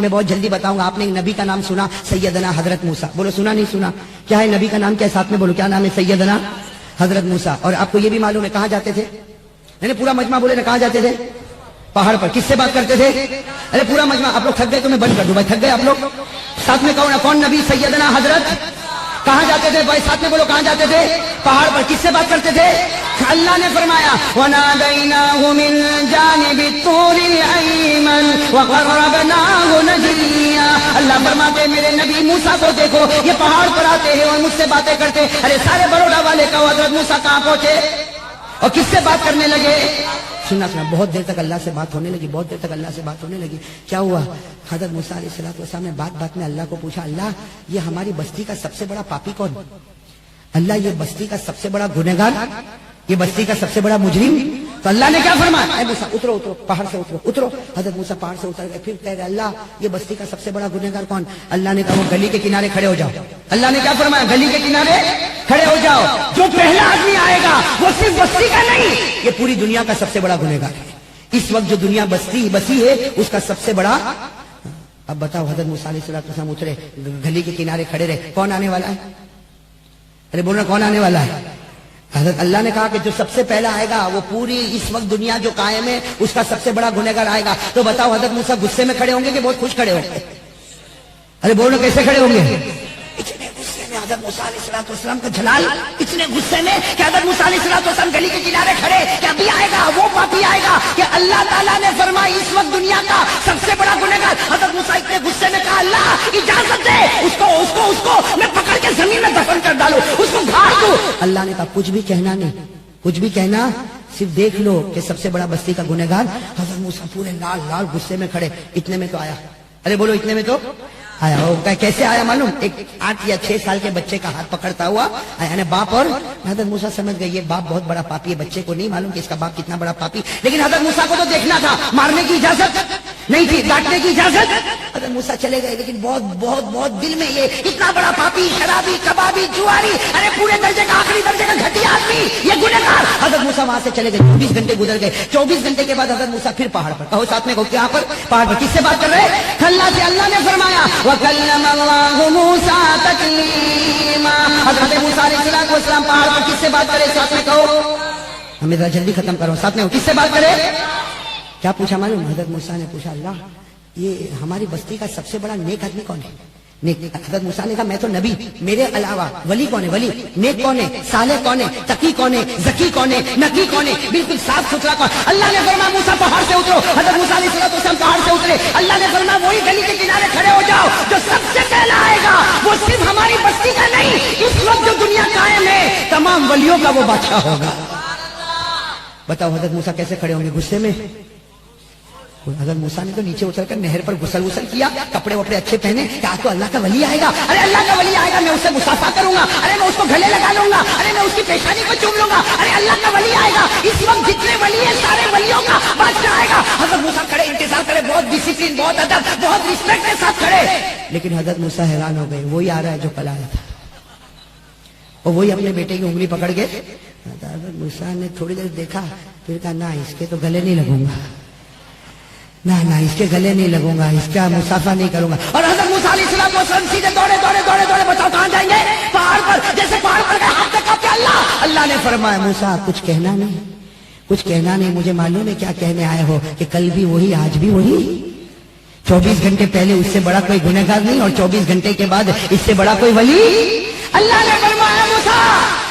میں بہت جلدی بتاؤں گا. آپ نے ایک نبی کا نام سنا, سیدنا حضرت موسیٰ. بولو سنا نہیں سنا؟ کیا ہے نبی کا نام؟ کیا ساتھ میں بولو کیا نام ہے؟ سیدنا حضرت موسیٰ. اور آپ کو یہ بھی معلوم ہے کہاں جاتے تھے؟ نہیں پورا مجمع بولے نا, کہاں جاتے تھے؟ پہاڑ پر. کس سے بات کرتے تھے؟ ارے پورا مجمع. آپ لوگ تھک گئے تو میں بند کر دوں بھائی, تھک گئے آپ لوگ. ساتھ میں کون نبی؟ سیدنا حضرت. کہاں جاتے تھے بھائی؟ ساتھ میں بولو کہاں جاتے تھے؟ پہاڑ پر. کس سے بات کرتے تھے؟ اللہ نے فرمایا وَنَادَيْنَاهُ مِن جَانِبِ الطُّورِ الْأَيْمَنِ وَقَرَّبْنَاهُ نَجِيًّا. اللہ فرماتے میرے نبی موسیٰ کو دیکھو, یہ پہاڑ پر آتے ہیں اور مجھ سے باتیں کرتے. ارے سارے بروڑا والے کا حضرت موسیٰ کہاں پہنچے اور کس سے بات کرنے لگے؟ سننا بہت دیر تک اللہ سے بات ہونے لگی, بہت دیر تک اللہ سے بات ہونے لگی. کیا ہوا؟ حضرت موسیٰ علیہ السلام نے بات میں اللہ کو پوچھا, اللہ یہ ہماری بستی کا سب سے بڑا پاپی کون؟ اللہ یہ بستی کا سب سے بڑا گنہگار, یہ بستی کا سب سے بڑا مجرم. تو اللہ نے کیا فرمایا؟ اے موسیٰ اترو پہاڑ سے اترو. حضرت موسیٰ پہاڑ سے اتر گئے. پھر کہہ رہے اللہ یہ بستی کا سب سے بڑا گنہگار کون؟ اللہ نے کہا وہ گلی کے کنارے کھڑے ہو جاؤ. اللہ نے کیا فرمایا؟ گلی کے کنارے کھڑے ہو جاؤ. جو پہلا آدمی آئے گا وہ صرف بستی کا نہیں, یہ پوری دنیا کا سب سے بڑا گنہگار ہے. اس وقت جو دنیا بسی ہے اس کا سب سے بڑا. اب بتاؤ حضرت موسیٰ علیہ السلام اترے, گلی کے کنارے کھڑے رہے. کون آنے والا ہے؟ ارے بولنا کون آنے والا ہے؟ حضرت اللہ نے کہا کہ جو سب سے پہلا آئے گا وہ پوری اس وقت دنیا جو قائم ہے اس کا سب سے بڑا گنہگار آئے گا. تو بتاؤ حضرت موسیٰ غصے میں کھڑے ہوں گے کہ بہت خوش کھڑے ہوں گے؟ ارے بولو کیسے کھڑے ہوں گے؟ اتنے غصے میں حضرت موسیٰ علیہ السلام کا جلال, اتنے غصے میں کہ حضرت موسیٰ علیہ السلام گلی کے کنارے کھڑے. کہ ابھی آئے گا وہ پاپی آئے گا کہ اللہ تعالیٰ نے فرمایا اس وقت دنیا کا سب سے بڑا گنہگار. حضرت موسیٰ اتنے غصے میں کہا اللہ اجازت دے اس کو میں پکڑ کے زمین میں دفن کر ڈالوں, اس کو گھاڑ دوں. اللہ نے کہا کچھ بھی کہنا نہیں, کچھ بھی کہنا, صرف دیکھ لو کہ سب سے بڑا بستی کا گنہگار. حضرت موسیٰ پورے لال غصے میں کھڑے. اتنے میں تو آیا. ارے بولو اتنے میں تو آیا. ہوگا کیسے آیا معلوم؟ ایک 8 یا 6 سال کے بچے کا ہاتھ پکڑتا ہوا یعنی باپ. اور حضرت موسیٰ سمجھ گئے یہ باپ بہت بڑا پاپی ہے. بچے کو نہیں معلوم کہ اس کا باپ کتنا بڑا پاپی, لیکن حضرت موسیٰ کو تو دیکھنا تھا. مارنے کی اجازت نہیں تھی, ڈانٹنے کی اجازت. حضرت موسیٰ چلے گئے, لیکن بہت بہت بہت دل میں یہ اتنا بڑا پاپی, شرابی, کبابی, جواری, ارے پورے درجے کا آخری درجے کا گھٹیا آدمی, یہ گنہگار. حضرت موسیٰ وہاں سے چلے گئے. 24 گھنٹے گزر گئے. 24 گھنٹے کے بعد حضرت موسیٰ پھر پہاڑ پر. کہو ساتھ میں کہو کہاں پر؟ پہاڑ پر. کس سے بات کر رہے ہیں؟ اللہ سے. اللہ نے فرمایا وَكَلَّمَ اللَّهُ مُوسَىٰ تَكْلِيمًا. حضرت موسیٰ علیہ السلام پہاڑ پر کس سے بات کرے؟ ساتھ میں کہو. ہمیں ذرا جلدی ختم کرو. ساتھ میں کس سے بات کرے؟ کیا پوچھا معلوم؟ حضرت موسیٰ نے پوچھا اللہ یہ ہماری بستی کا سب سے بڑا نیک آدمی کون ہے؟ نیک. حضرت موسیٰ نے کہا میں تو نبی, میرے علاوہ ولی کون ہے؟ ولی. نیک کون ہے؟ صالح کون ہے؟ تقی کون ہے؟ ذکی کون ہے؟ نقی کون ہے؟ بالکل صاف ستھرا کون؟ اللہ نے فرمایا موسیٰ پہاڑ سے اترو. حضرت موسیٰ علیہ السلام پہاڑ سے اترے. اللہ نے فرمایا وہی گلی کے کنارے کھڑے ہو جاؤ. جو سب سے پہلا آئے گا وہ صرف ہماری بستی کا نہیں, اس وقت جو دنیا قائم ہے تمام ولیوں کا وہ بادشاہ ہوگا. بتاؤ حضرت موسیٰ کیسے کھڑے ہوں گے؟ غصے میں. حضرت موسیٰ نے تو نیچے اتر کر نہر پر غسل کیا, کپڑے وپڑے اچھے پہنے کہ آج تو اللہ کا ولی آئے گا. ارے اللہ کا ولی آئے گا, میں اس سے مصافحہ کروں گا, ارے میں اس کو گلے لگا لوں گا, ارے میں اس کی پیشانی کو چوم لوں گا. ارے اللہ کا ولی آئے گا. اس وقت جتنے ولی ہیں سارے ولیوں کا بادشاہ آئے گا. حضرت موسیٰ کھڑے, انتظار کرے, بہت ڈسپلن, بہت ادب, بہت رسپیکٹ کے ساتھ کھڑے. لیکن حضرت موسیٰ حیران ہو گئے, وہی آ رہا ہے جو کل آیا تھا, اور وہی اپنے بیٹے کی انگلی پکڑ کے. حضرت موسیٰ نے تھوڑی دیر دیکھا, پھر کہا نہ اس کے تو گلے نہیں لگوں گا, نہ اس کے گلے نہیں لگوں گا, اس کا مصافحہ نہیں کروں گا. اور حضرت موسیٰ علیہ السلام سیدھے دوڑے, بتاؤ کہاں جائیں گے؟ پہاڑ پر. جیسے پہاڑ پر گئے ہاتھ تک کہتے اللہ نے فرمایا موسیٰ کچھ کہنا نہیں, کچھ کہنا نہیں. مجھے معلوم ہے کیا کہنے آئے ہو کہ کل بھی وہی آج بھی وہی. 24 گھنٹے پہلے اس سے بڑا کوئی گنہگار نہیں, اور 24 گھنٹے کے بعد اس سے بڑا کوئی ولی. اللہ نے فرمایا موسیٰ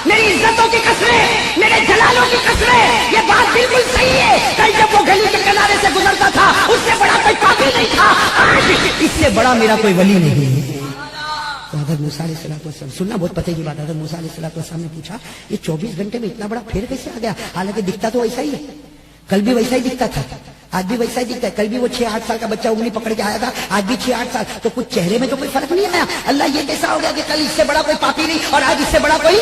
میری عزتوں کی قسمیں, میرے جلالوں کی قسمیں, یہ بات بالکل صحیح ہے. کل جب وہ گلی کے کنارے سے گزرتا تھا اس سے بڑا کوئی پاپی نہیں تھا, آج اس سے بڑا میرا کوئی ولی نہیں ہے. تو حضرت موسیٰ علیہ السلام سننا بہت پتے کی بات. حضرت موسیٰ علیہ السلام نے پوچھا یہ 24 گھنٹے میں اتنا بڑا پھر کیسے آ گیا؟ حالانکہ دکھتا تو ویسا ہی ہے, کل بھی ویسا ہی دکھتا تھا, آج بھی ویسا ہی دکھتا ہے. کل بھی وہ 6-8 سال کا بچہ انگلی پکڑ کے آیا تھا, آج بھی 6-8 سال. تو کچھ چہرے میں تو کوئی فرق نہیں آیا. اللہ یہ کیسا ہو گیا کہ کل اس سے بڑا کوئی پاپی نہیں اور آج اس سے بڑا کوئی.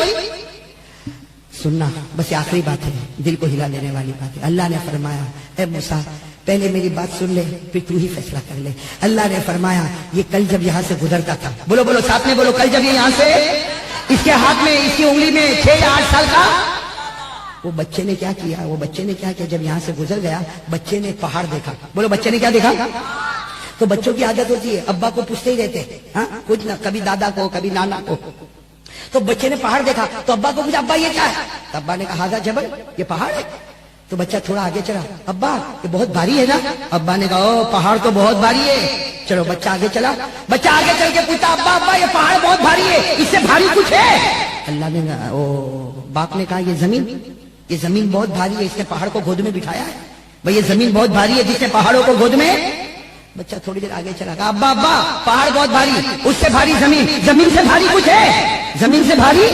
سننا بس آخری بات ہے, دل کو ہلا لینے والی بات ہے. اللہ نے فرمایا اے موسیٰ پہلے میری بات سن لے, پھر تو ہی فیصلہ کر لے. اللہ نے فرمایا یہ کل جب یہاں سے گزرتا تھا, بولو ساتھ میں بولو, کل جب یہ یہاں سے اس کے ہاتھ میں اس کی انگلی میں 6 یا 8 سال کا, وہ بچے نے کیا کیا جب یہاں سے گزر گیا بچے نے پہاڑ دیکھا. بولو بچے نے کیا دیکھا؟ تو بچوں کی عادت ہوتی ہے ابا کو پوچھتے ہی رہتے ہاں کچھ نہ کبھی دادا کو کبھی نانا کو. تو بچے نے پہاڑ دیکھا تو ابا کو پوچھا ابا یہ کیا ہے؟ تو ابا نے کہا ہاذا جبل، یہ پہاڑ ہے. تو بچہ تھوڑا آگے چلا، ابا یہ بہت بھاری ہے نا؟ ابا نے کہا او پہاڑ تو بہت بھاری ہے. چلو بچہ آگے چلا، بچہ آگے چل کے پوچھتا ابا ابا یہ پہاڑ بہت بھاری ہے، اس سے بھاری کچھ ہے؟ اللہ نے باپ نے کہا یہ زمین بہت بھاری ہے، اس نے پہاڑ کو گود میں بٹھایا ہے. بھئی یہ زمین بہت بھاری ہے جس نے پہاڑوں کو گود میں. بچہ تھوڑی دیر آگے چلا، کہا ابا ابا پہاڑ بہت بھاری، اس سے بھاری زمین سے بھاری کچھ ہے؟ زمین سے بھاری؟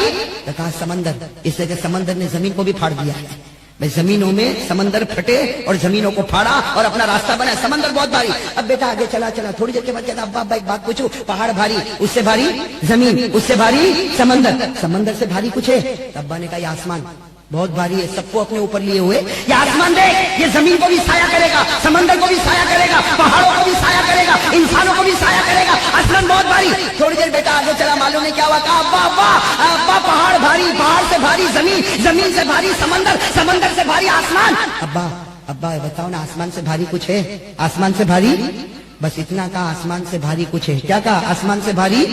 تو کہا سمندر، اس لیے کہ سمندر نے زمین کو بھی پھاڑ دیا ہے. بھئی زمینوں میں سمندر پھٹے اور زمینوں کو پھاڑا اور اپنا راستہ بنا، سمندر بہت بھاری. اب بیٹا آگے چلا تھوڑی دیر کے بعد کہتا ابا ابا ایک بات پوچھو، پہاڑ بھاری، اس سے بھاری زمین، اس سے بھاری سمندر سے بھاری کچھ ہے؟ ابا نے کہا یہ آسمان بہت بھاری ہے، سب کو اپنے اوپر لیے ہوئے. یہ آسمان دیکھ، یہ زمین کو بھی سایہ کرے گا، سمندر کو بھی سایہ کرے گا، پہاڑوں کو بھی سایہ کرے گا، انسانوں کو بھی سایہ کرے گا. آسمان بہت بھاری. تھوڑی دیر بیٹا آگے چلا، معلوم نہیں کیا ہوا، کہا ابا ابا ابا پہاڑ بھاری، پہاڑ سے بھاری زمین سے بھاری سمندر سے بھاری آسمان. ابا بتاؤ نا آسمان سے بھاری کچھ ہے؟ آسمان سے بھاری بس اتنا کہا، آسمان سے بھاری کچھ ہے. کیا کہا؟ آسمان سے بھاری.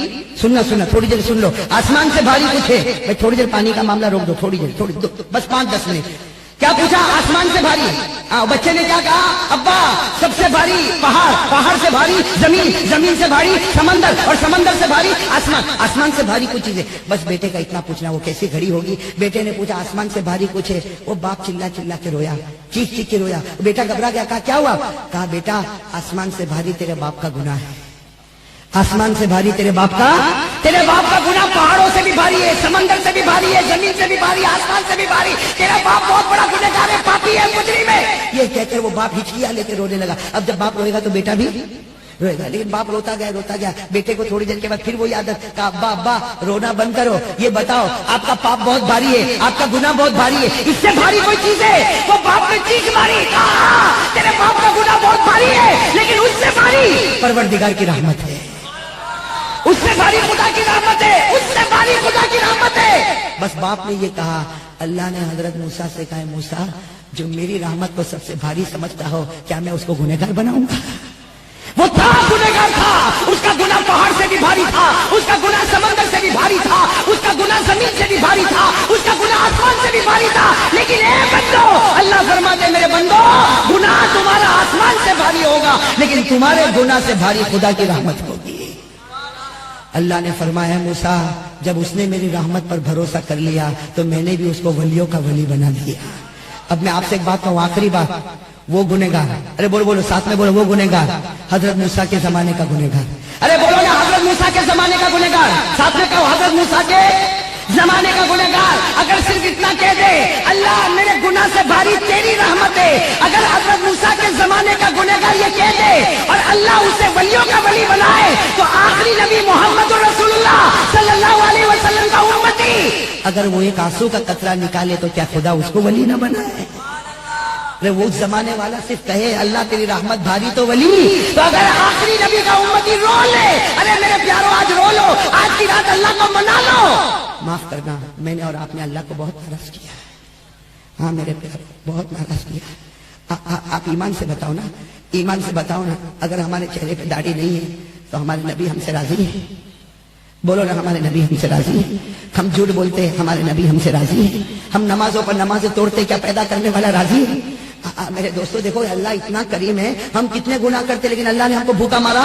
سننا تھوڑی دیر سن لو، آسمان سے بھاری کچھ ہے. بھائی تھوڑی دیر پانی کا معاملہ روک دو، تھوڑی دیر بس 5-10 منٹ. کیا پوچھا؟ آسمان سے بھاری. بچے نے کیا کہا؟ ابا سب سے بھاری پہاڑ سے بھاری زمین سے بھاری سمندر سے بھاری آسمان سے بھاری کچھ چیز ہے. بس بیٹے کا اتنا پوچھنا، وہ کیسی گھڑی ہوگی. بیٹے نے پوچھا آسمان سے بھاری کچھ ہے. وہ باپ چلا کے رویا، چیخ کے رویا. بیٹا گھبرا گیا، کہا کیا ہوا؟ کہا بیٹا آسمان سے بھاری تیرے باپ کا گناہ ہے. آسمان سے بھاری تیرے باپ کا گناہ پہاڑوں سے بھی بھاری ہے، سمندر سے بھی بھاری ہے، زمین سے بھی بھاری، آسمان سے بھی بھاری. تیرا باپ بہت بڑا گنہگار ہے، پاپی ہے، مجرم ہے. یہ کہہ کر وہ باپ ہچکیاں لے کے رونے لگا. اب جب باپ روئے گا تو بیٹا بھی روئے گا. لیکن باپ روتا گیا. بیٹے کو تھوڑی دیر کے بعد پھر وہی عادت، کہا ابا رونا بند کرو. یہ بتاؤ آپ کا پاپ بہت بھاری ہے، آپ کا گناہ بہت بھاری ہے، اس سے بھاری کوئی چیز ہے؟ وہ باپ نے چیخ ماری، کہا تیرے باپ کا گناہ بہت بھاری ہے، لیکن اس سے بھاری پروردگار کی رحمت ہے، اس سے بھاری خدا کی رحمت ہے. بس باپ نے یہ کہا. اللہ نے حضرت موسیٰ سے کہا موسیٰ جو میری رحمت کو سب سے بھاری سمجھتا ہو، کیا میں اس کو گنہگار بناؤں گا؟ وہ تھا گنہگار تھا، اس کا گناہ پہاڑ سے بھی بھاری تھا، اس کا گناہ سمندر سے بھی بھاری تھا، اس کا گناہ زمین سے بھی بھاری تھا، اس کا گناہ آسمان سے بھی بھاری تھا. لیکن اے بندو، اللہ فرماتے میرے بندو گناہ تمہارا آسمان سے بھاری ہوگا، لیکن تمہارے گناہ سے بھاری خدا کی رحمت ہوگی. اللہ نے فرمایا موسیٰ جب اس نے میری رحمت پر بھروسہ کر لیا تو میں نے بھی اس کو ولیوں کا ولی بنا دیا. اب میں آپ سے ایک بات کہوں، آخری بات. وہ گنہگار، ارے بولو ساتھ میں بولو، وہ گنہگار حضرت موسیٰ کے زمانے کا گنہگار. ارے بولو نا حضرت موسیٰ کے زمانے کا گنہگار. ساتھ میں کہو حضرت موسیٰ کے زمانے کا گنہگار. اگر صرف اتنا کہہ دے اللہ میرے گناہ سے بھاری تیری رحمت ہے، اگر حضرت موسیٰ کے زمانے کا گنہگار یہ کہہ دے اور اللہ اسے ولیوں کا ولی بنائے تو آخری نبی محمد رسول اللہ صلی اللہ علیہ وسلم کا امتی اگر وہ ایک آنسو کا قطرہ نکالے تو کیا خدا اس کو ولی نہ بنائے؟ وہ زمانے والا صرف کہے اللہ تیری رحمت بھاری تو ولی، تو اگر آخری نبی کا امتی رو لے، ارے میرے پیارو آج رو لو، آج کی رات اللہ کو منا لو. معاف کرنا میں نے اور آپ نے اللہ کو بہت ناراض کیا. ہاں میرے پیارے بہت ناراض کیا. آپ ایمان سے بتاؤ نا اگر ہمارے چہرے پہ داڑھی نہیں ہے تو ہمارے نبی ہم سے راضی ہے؟ بولو نا ہمارے نبی ہم سے راضی ہے. ہم جھوٹ بولتے ہیں ہمارے نبی ہم سے راضی ہے. ہم نمازوں پر نمازیں توڑتے کیا پیدا کرنے والا راضی ہے؟ میرے دوستو دیکھو اللہ اتنا کریم ہے، ہم کتنے گناہ کرتے لیکن اللہ نے ہم کو بھوکا مارا.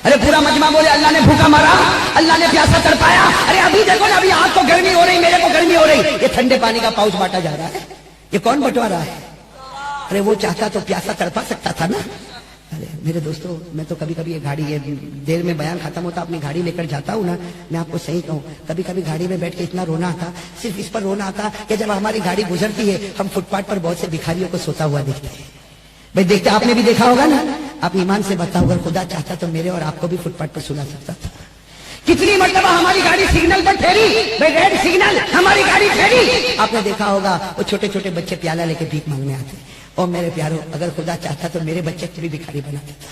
ارے پورا مجمع بولے اللہ نے بھوکا مارا، اللہ نے پیاسا تڑپایا. ارے ابھی دیکھو نا، ابھی آپ کو گرمی ہو رہی، میرے کو گرمی ہو رہی، یہ ٹھنڈے پانی کا پاؤچ بانٹا جا رہا ہے. یہ کون بٹوا رہا ہے؟ ارے وہ چاہتا تو پیاسا تڑپا سکتا تھا نا. ارے میرے دوستو میں تو کبھی کبھی یہ گاڑی دیر میں بیان ختم ہوتا اپنی گاڑی لے کر جاتا ہوں نا، میں آپ کو صحیح کہوں کبھی کبھی گاڑی میں بیٹھ کے اتنا رونا آتا، صرف اس پر رونا آتا کہ جب ہماری گاڑی گزرتی ہے ہم فٹ پاتھ پر بہت سے بھکاریوں کو سوتا ہوا دیکھتے ہیں. بھائی دیکھتے آپ نے بھی دیکھا ہوگا نا. آپ ایمان سے بتاؤ اگر خدا چاہتا تو میرے اور آپ کو بھی فٹ پاتھ پر سلا سکتا تھا. کتنی مرتبہ ہماری گاڑی سگنل پر ٹھہری، بھائی ریڈ سگنل ہماری گاڑی ٹھہری، آپ نے دیکھا ہوگا وہ چھوٹے چھوٹے بچے پیالہ لے کے بھیک مانگنے آتے. اور میرے پیارو اگر خدا چاہتا تو میرے بچے کو بھی بھکاری بنا دیتا.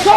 100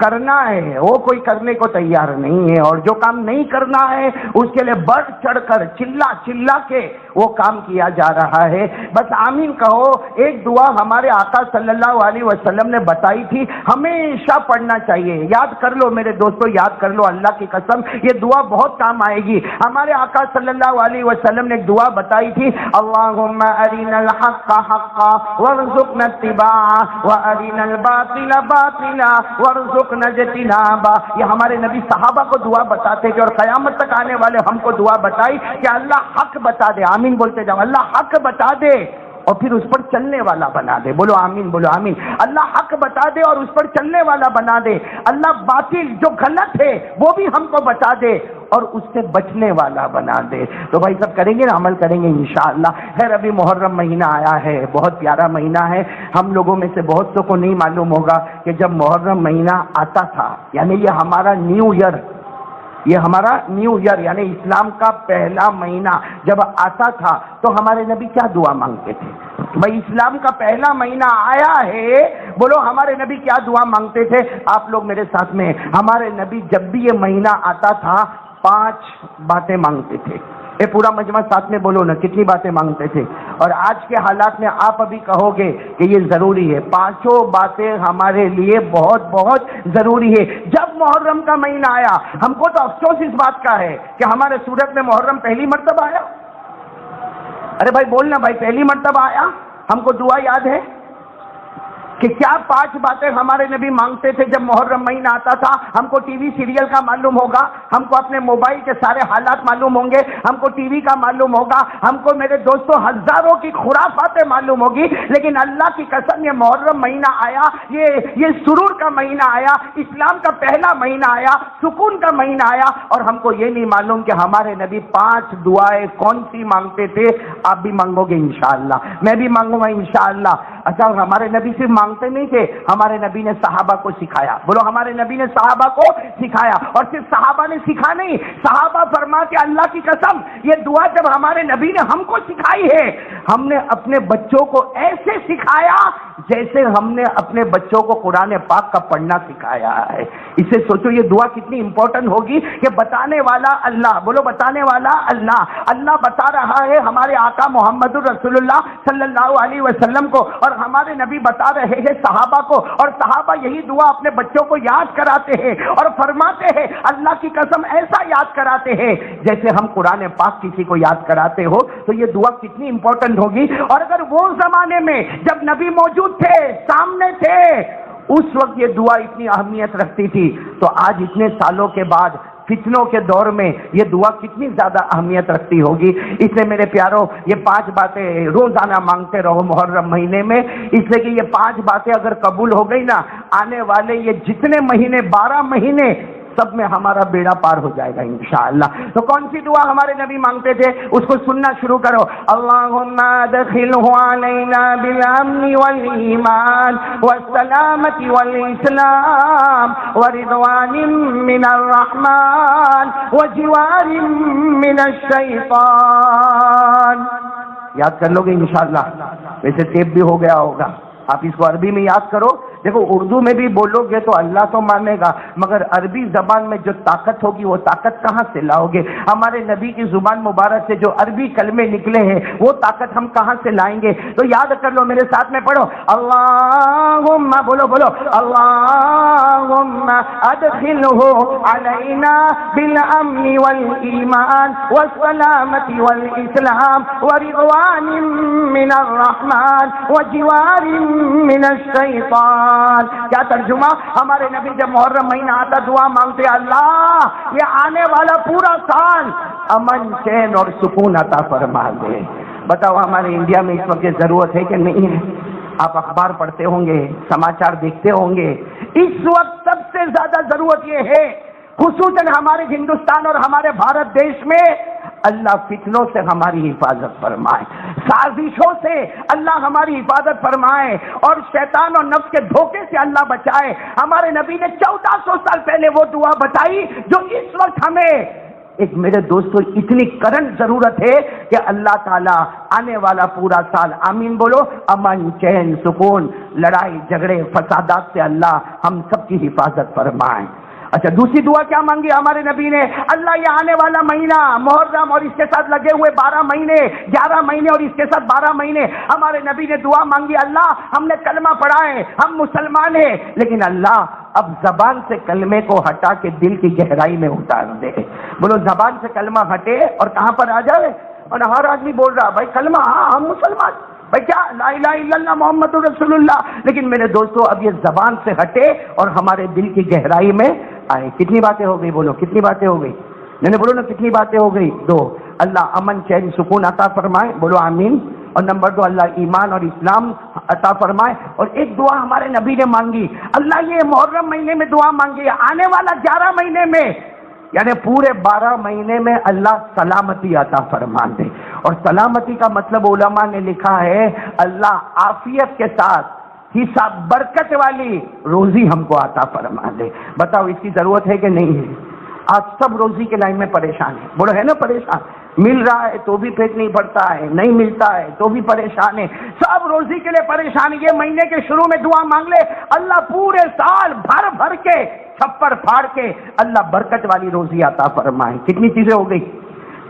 کرنا ہے وہ کوئی کرنے کو تیار نہیں ہے، اور جو کام نہیں کرنا ہے اس کے لیے بڑھ چڑھ کر چلا چلا کے وہ کام کیا جا رہا ہے۔ بس آمین کہو۔ ایک دعا ہمارے آقا صلی اللہ علیہ وسلم نے بتائی تھی، ہمیشہ پڑھنا چاہیے، یاد کر لو میرے دوستو، یاد کر لو، اللہ کی قسم یہ دعا بہت کام آئے گی۔ ہمارے آقا صلی اللہ علیہ وسلم نے ایک دعا بتائی تھی، اللہم ارنا الحق حقا وارزقنا اتباعہ وارنا الباطل باطلا وارزقنا اجتنابہ۔ یہ ہمارے نبی صحابہ کو دعا بتاتے تھے، اور قیامت تک آنے والے ہم کو دعا بتائی کہ اللہ حق بتا دے، آمین بولتے جاؤ، اللہ حق بتا دے اور پھر اس پر چلنے والا بنا دے، بولو آمین، بولو آمین۔ اللہ حق بتا دے اور اس پر چلنے والا بنا دے، اللہ باطل جو غلط ہے وہ بھی ہم کو بتا دے اور اس سے بچنے والا بنا دے۔ تو بھائی سب کریں گے نا، عمل کریں گے انشاءاللہ۔ خیر ابھی محرم مہینہ آیا ہے، بہت پیارا مہینہ ہے۔ ہم لوگوں میں سے بہت سو کو نہیں معلوم ہوگا کہ جب محرم مہینہ آتا تھا، یعنی یہ ہمارا نیو ایئر، یہ ہمارا نیو ایئر یعنی اسلام کا پہلا مہینہ جب آتا تھا تو ہمارے نبی کیا دعا مانگتے تھے؟ بھائی اسلام کا پہلا مہینہ آیا ہے، بولو ہمارے نبی کیا دعا مانگتے تھے؟ آپ لوگ میرے ساتھ میں، ہمارے نبی جب بھی یہ مہینہ آتا تھا 5 باتیں مانگتے تھے۔ یہ پورا مجمع ساتھ میں بولو نا، کتنی باتیں مانگتے تھے؟ اور آج کے حالات میں آپ ابھی کہو گے کہ یہ ضروری ہے، 5 باتیں ہمارے لیے بہت بہت ضروری ہے۔ جب محرم کا مہینہ آیا، ہم کو تو افسوس اس بات کا ہے کہ ہمارے سورت میں محرم پہلی مرتبہ آیا۔ ارے بھائی بولنا بھائی، پہلی مرتبہ آیا، ہم کو دعا یاد ہے کہ کیا 5 باتیں ہمارے نبی مانگتے تھے جب محرم مہینہ آتا تھا؟ ہم کو ٹی وی سیریل کا معلوم ہوگا، ہم کو اپنے موبائل کے سارے حالات معلوم ہوں گے، ہم کو ٹی وی کا معلوم ہوگا، ہم کو میرے دوستوں ہزاروں کی خرافاتیں معلوم ہوگی، لیکن اللہ کی قسم یہ محرم مہینہ آیا، یہ سرور کا مہینہ آیا، اسلام کا پہلا مہینہ آیا، سکون کا مہینہ آیا، اور ہم کو یہ نہیں معلوم کہ ہمارے نبی 5 دعائیں کون سی مانگتے تھے۔ آپ بھی مانگو گے انشاءاللہ، میں بھی مانگوں گا انشاءاللہ۔ اچھا ہمارے نبی صرف مانگتے نہیں تھے، ہمارے نبی نے صحابہ کو سکھایا، بولو ہمارے نبی نے صحابہ کو سکھایا، اور صرف صحابہ نے سکھا نہیں، صحابہ فرماتے اللہ کی قسم یہ دعا جب ہمارے نبی نے ہم کو سکھائی ہے، ہم نے اپنے بچوں کو ایسے سکھایا جیسے ہم نے اپنے بچوں کو قرآن پاک کا پڑھنا سکھایا ہے۔ اسے سوچو یہ دعا کتنی امپورٹنٹ ہوگی کہ بتانے والا اللہ، بولو بتانے والا اللہ، اللہ بتا رہا ہے ہمارے آقا محمد الرسول اللہ صلی اللہ علیہ وسلم کو، اور ہمارے نبی بتا رہے ہیں صحابہ کو، اور صحابہ یہی دعا اپنے بچوں کو یاد کراتے ہیں اور فرماتے ہیں، اللہ کی قسم ایسا یاد کراتے ہیں جیسے ہم قرآن پاک کسی کو یاد کراتے ہو۔ تو یہ دعا کتنی امپورٹنٹ ہوگی، اور اگر وہ زمانے میں جب نبی موجود تھے، سامنے تھے، اس وقت یہ دعا اتنی اہمیت رکھتی تھی، تو آج اتنے سالوں کے بعد فتنوں کے دور میں یہ دعا کتنی زیادہ اہمیت رکھتی ہوگی۔ اس لیے میرے پیاروں یہ 5 باتیں روزانہ مانگتے رہو محرم مہینے میں، اس لیے کہ یہ 5 باتیں اگر قبول ہو گئی نا، آنے والے یہ جتنے مہینے 12 مہینے سب میں ہمارا بیڑا پار ہو جائے گا انشاءاللہ۔ تو کون سی دعا ہمارے نبی مانگتے تھے اس کو سننا شروع کرو۔ اللہم ادخلہ علینا بالامن والایمان والسلامت والاسلام ورضوان من الرحمن وجوار من الشیطان۔ یاد کر لو گے انشاءاللہ، ویسے ٹیپ بھی ہو گیا ہوگا، آپ اس کو عربی میں یاد کرو۔ دیکھو اردو میں بھی بولو گے تو اللہ تو مانے گا، مگر عربی زبان میں جو طاقت ہوگی وہ طاقت کہاں سے لاؤ گے؟ ہمارے نبی کی زبان مبارک سے جو عربی کلمے نکلے ہیں وہ طاقت ہم کہاں سے لائیں گے؟ تو یاد کر لو، میرے ساتھ میں پڑھو، اللہم، بولو بولو، اللہم ادخلہ علینا بالامن والایمان والسلامت والاسلام ورضوان من الرحمن وجوار من الشیطان۔ کیا ترجمہ؟ ہمارے نبی جب محرم مہینہ آتا دعا مانگتے، اللہ یہ آنے والا پورا سال امن چین اور سکون عطا فرما دے۔ بتاؤ ہمارے انڈیا میں اس وقت یہ ضرورت ہے کہ نہیں ہے؟ آپ اخبار پڑھتے ہوں گے، سماچار دیکھتے ہوں گے، اس وقت سب سے زیادہ ضرورت یہ ہے، خصوصاً ہمارے ہندوستان اور ہمارے بھارت دیش میں، اللہ فتنوں سے ہماری حفاظت فرمائے، سازشوں سے اللہ ہماری حفاظت فرمائے، اور شیطان اور نفس کے دھوکے سے اللہ بچائے۔ ہمارے نبی نے 1400 سال پہلے وہ دعا بتائی جو اس وقت ہمیں ایک میرے دوستوں اتنی کرنٹ ضرورت ہے کہ اللہ تعالیٰ آنے والا پورا سال آمین بولو امن چین سکون لڑائی جھگڑے فسادات سے اللہ ہم سب کی حفاظت فرمائے. اچھا دوسری دعا کیا مانگی ہمارے نبی نے؟ اللہ یہ آنے والا مہینہ محرم اور اس کے ساتھ لگے ہوئے 12 مہینے 11 مہینے اور اس کے ساتھ 12 مہینے ہمارے نبی نے دعا مانگی اللہ ہم نے کلمہ پڑھا ہے ہم مسلمان ہیں لیکن اللہ اب زبان سے کلمے کو ہٹا کے دل کی گہرائی میں اتار دے. بولو زبان سے کلمہ ہٹے اور کہاں پر آ جائے. اور ہر آدمی بول رہا بھائی کلمہ ہاں ہم مسلمان بھائی کیا لا الہ الا اللہ محمد رسول اللہ لیکن میرے دوستو اب یہ زبان سے ہٹے اور ہمارے دل کی گہرائی میں آئے. کتنی باتیں ہو گئی بولو کتنی باتیں ہو گئی میں نے بولو نا کتنی باتیں ہو گئی 2 اللہ امن چین سکون عطا فرمائے بولو آمین. اور نمبر 2 اللہ ایمان اور اسلام عطا فرمائے. اور ایک دعا ہمارے نبی نے مانگی اللہ یہ محرم مہینے میں دعا مانگی آنے والا 11 مہینے میں یعنی پورے 12 مہینے میں اللہ سلامتی عطا فرما دے. اور سلامتی کا مطلب علماء نے لکھا ہے اللہ عافیت کے ساتھ حساب برکت والی روزی ہم کو عطا فرما دے. بتاؤ اس کی ضرورت ہے کہ نہیں ہے؟ آج سب روزی کے لائن میں پریشان ہے. بولو ہے نا پریشان. مل رہا ہے تو بھی پیٹ نہیں بھرتا ہے نہیں ملتا ہے تو بھی پریشان ہے. سب روزی کے لیے پریشان ہے. یہ مہینے کے شروع میں دعا مانگ لے اللہ پورے سال بھر بھر کے چھپر پھاڑ کے اللہ برکت والی روزی عطا فرمائے. کتنی چیزیں ہو گئی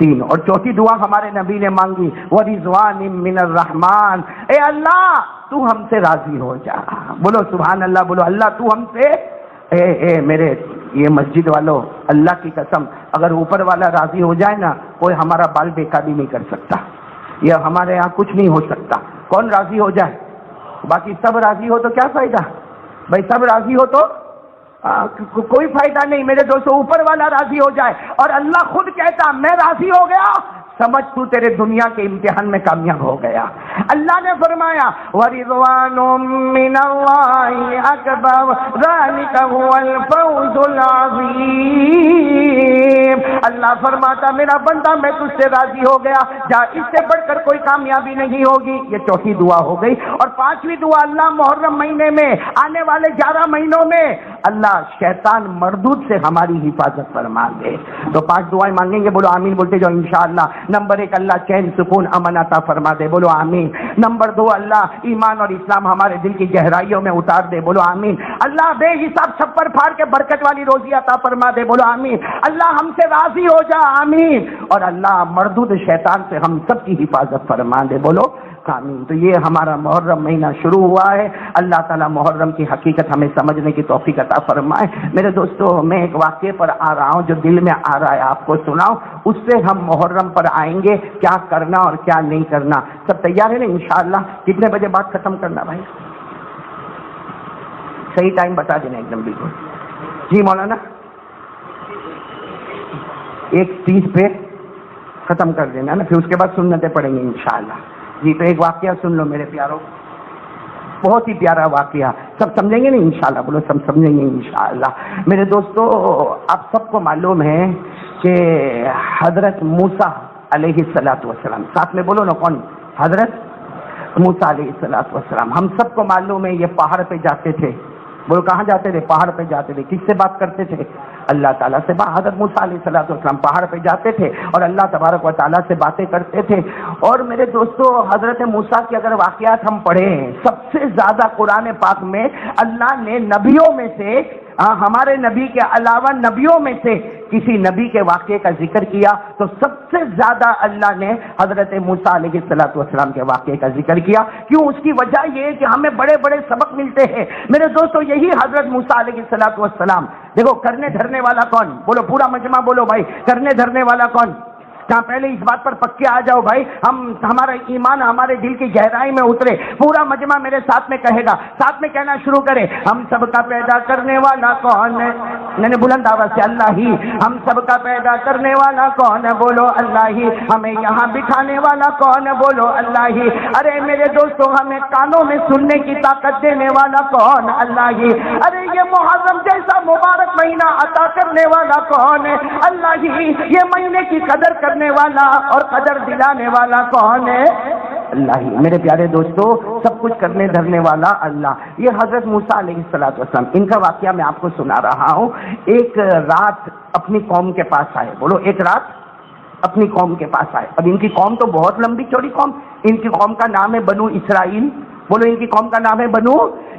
3. اور چوتھی دعا ہمارے نبی نے مانگی وَرِضْوَانٍ مِّنَ الرَّحْمَٰنِ اے اللہ تو ہم سے راضی ہو جا. بولو سبحان اللہ بولو اللہ تو ہم سے اے میرے یہ مسجد والوں اللہ کی قسم اگر اوپر والا راضی ہو جائے نا کوئی ہمارا بال بیکا بھی نہیں کر سکتا. یہ ہمارے یہاں کچھ نہیں ہو سکتا. کون راضی ہو جائے باقی سب راضی ہو تو کیا فائدہ بھائی سب راضی ہو تو کوئی فائدہ نہیں. میرے دوستوں اوپر والا راضی ہو جائے اور اللہ خود کہتا میں راضی ہو گیا سمجھ تو تیرے دنیا کے امتحان میں کامیاب ہو گیا. اللہ نے فرمایا وَرِضْوَانٌ مِّنَ اللَّهِ أَكْبَرُ ذَلِكَ هُوَ الْفَوْزُ الْعَظِيمُ. اللہ فرماتا میرا بندہ میں تجھ سے راضی ہو گیا جا اس سے بڑھ کر کوئی کامیابی نہیں ہوگی. یہ چوتھی دعا ہو گئی. اور 5ویں دعا اللہ محرم مہینے میں آنے والے 11 مہینوں میں اللہ شیطان مردود سے ہماری حفاظت فرما دے. تو 5 دعائیں مانگیں گے بولو آمین بولتے جاؤ انشاءاللہ. نمبر 1 اللہ چین سکون امن عطا فرما دے بولو آمین. نمبر 2 اللہ ایمان اور اسلام ہمارے دل کی گہرائیوں میں اتار دے بولو آمین. اللہ بے حساب چھپر پھاڑ کے برکت والی روزی عطا فرما دے بولو آمین. اللہ ہم سے راضی ہو جا آمین. اور اللہ مردود شیطان سے ہم سب کی حفاظت فرما دے بولو آمین. تو یہ ہمارا محرم مہینہ شروع ہوا ہے. اللہ تعالیٰ محرم کی حقیقت ہمیں سمجھنے کی توفیق عطا فرمائے. میرے دوستو میں ایک واقعے پر آ رہا ہوں جو دل میں آ رہا ہے آپ کو سناؤں. اس سے ہم محرم پر آئیں گے کیا کرنا اور کیا نہیں کرنا. سب تیار ہے نا انشاءاللہ؟ کتنے بجے بات ختم کرنا بھائی صحیح ٹائم بتا دینا ایک دم بالکل. جی مولانا 1:30 پہ ختم کر دینا نا پھر اس کے بعد سنتیں پڑھیں گے انشاءاللہ. جی تو ایک واقعہ سن لو میرے پیاروں بہت ہی پیارا واقعہ. سب سمجھیں گے نا انشاءاللہ بولو سب سمجھیں گے انشاءاللہ. میرے دوستو آپ سب کو معلوم ہے کہ حضرت موسیٰ علیہ السلام ساتھ میں بولو نا کون حضرت موسیٰ علیہ السلام. ہم سب کو معلوم ہے یہ پہاڑ پہ جاتے تھے. بولو کہاں جاتے تھے؟ پہاڑ پہ جاتے تھے. کس سے بات کرتے تھے؟ اللہ تعالیٰ سے. حضرت موسیٰ علیہ السلام پہاڑ پہ جاتے تھے اور اللہ تبارک و تعالیٰ سے باتیں کرتے تھے. اور میرے دوستو حضرت موسیٰ کی اگر واقعات ہم پڑھیں سب سے زیادہ قرآن پاک میں اللہ نے نبیوں میں سے ہمارے نبی کے علاوہ نبیوں میں سے کسی نبی کے واقعے کا ذکر کیا تو سب سے زیادہ اللہ نے حضرت موسیٰ علیہ السلام کے واقعے کا ذکر کیا. کیوں؟ اس کی وجہ یہ ہے کہ ہمیں بڑے بڑے سبق ملتے ہیں. میرے دوستو یہی حضرت موسیٰ علیہ السلام دیکھو کرنے دھرنے والا کون؟ بولو پورا مجمع بولو بھائی کرنے دھرنے والا کون؟ کہاں پہلے اس بات پر پکے آ جاؤ بھائی ہمارا ایمان ہمارے دل کی گہرائی میں اترے. پورا مجمع میرے ساتھ میں کہے گا ساتھ میں کہنا شروع کرے ہم سب کا پیدا کرنے والا کون ہے؟ میں نے بلند آواز سے اللہ ہی. ہم سب کا پیدا کرنے والا کون ہے؟ بولو اللہ ہی. ہمیں یہاں بٹھانے والا کون ہے؟ بولو اللہ ہی. ارے میرے دوستوں ہمیں کانوں میں سننے کی طاقت دینے والا کون؟ اللہ ہی. ارے یہ محرم جیسا مبارک مہینہ عطا کرنے والا کون ہے؟ اللہ ہی. یہ مہینے کی قدر کرنے والا اور قدر دلانے والا کون ہے؟ اللہ ہی. میرے پیارے دوستو، سب کچھ کرنے دھرنے والا اللہ. یہ حضرت موسیٰ علیہ السلام، ان کا واقعہ میں آپ کو سنا رہا ہوں. ایک رات اپنی قوم کے پاس آئے. بولو، ایک رات اپنی قوم کے پاس آئے. اب ان کی قوم تو بہت لمبی چوڑی قوم. ان کی قوم کا نام ہے بنو اسرائیل. بولو، ان کی قوم کا نام ہے بنو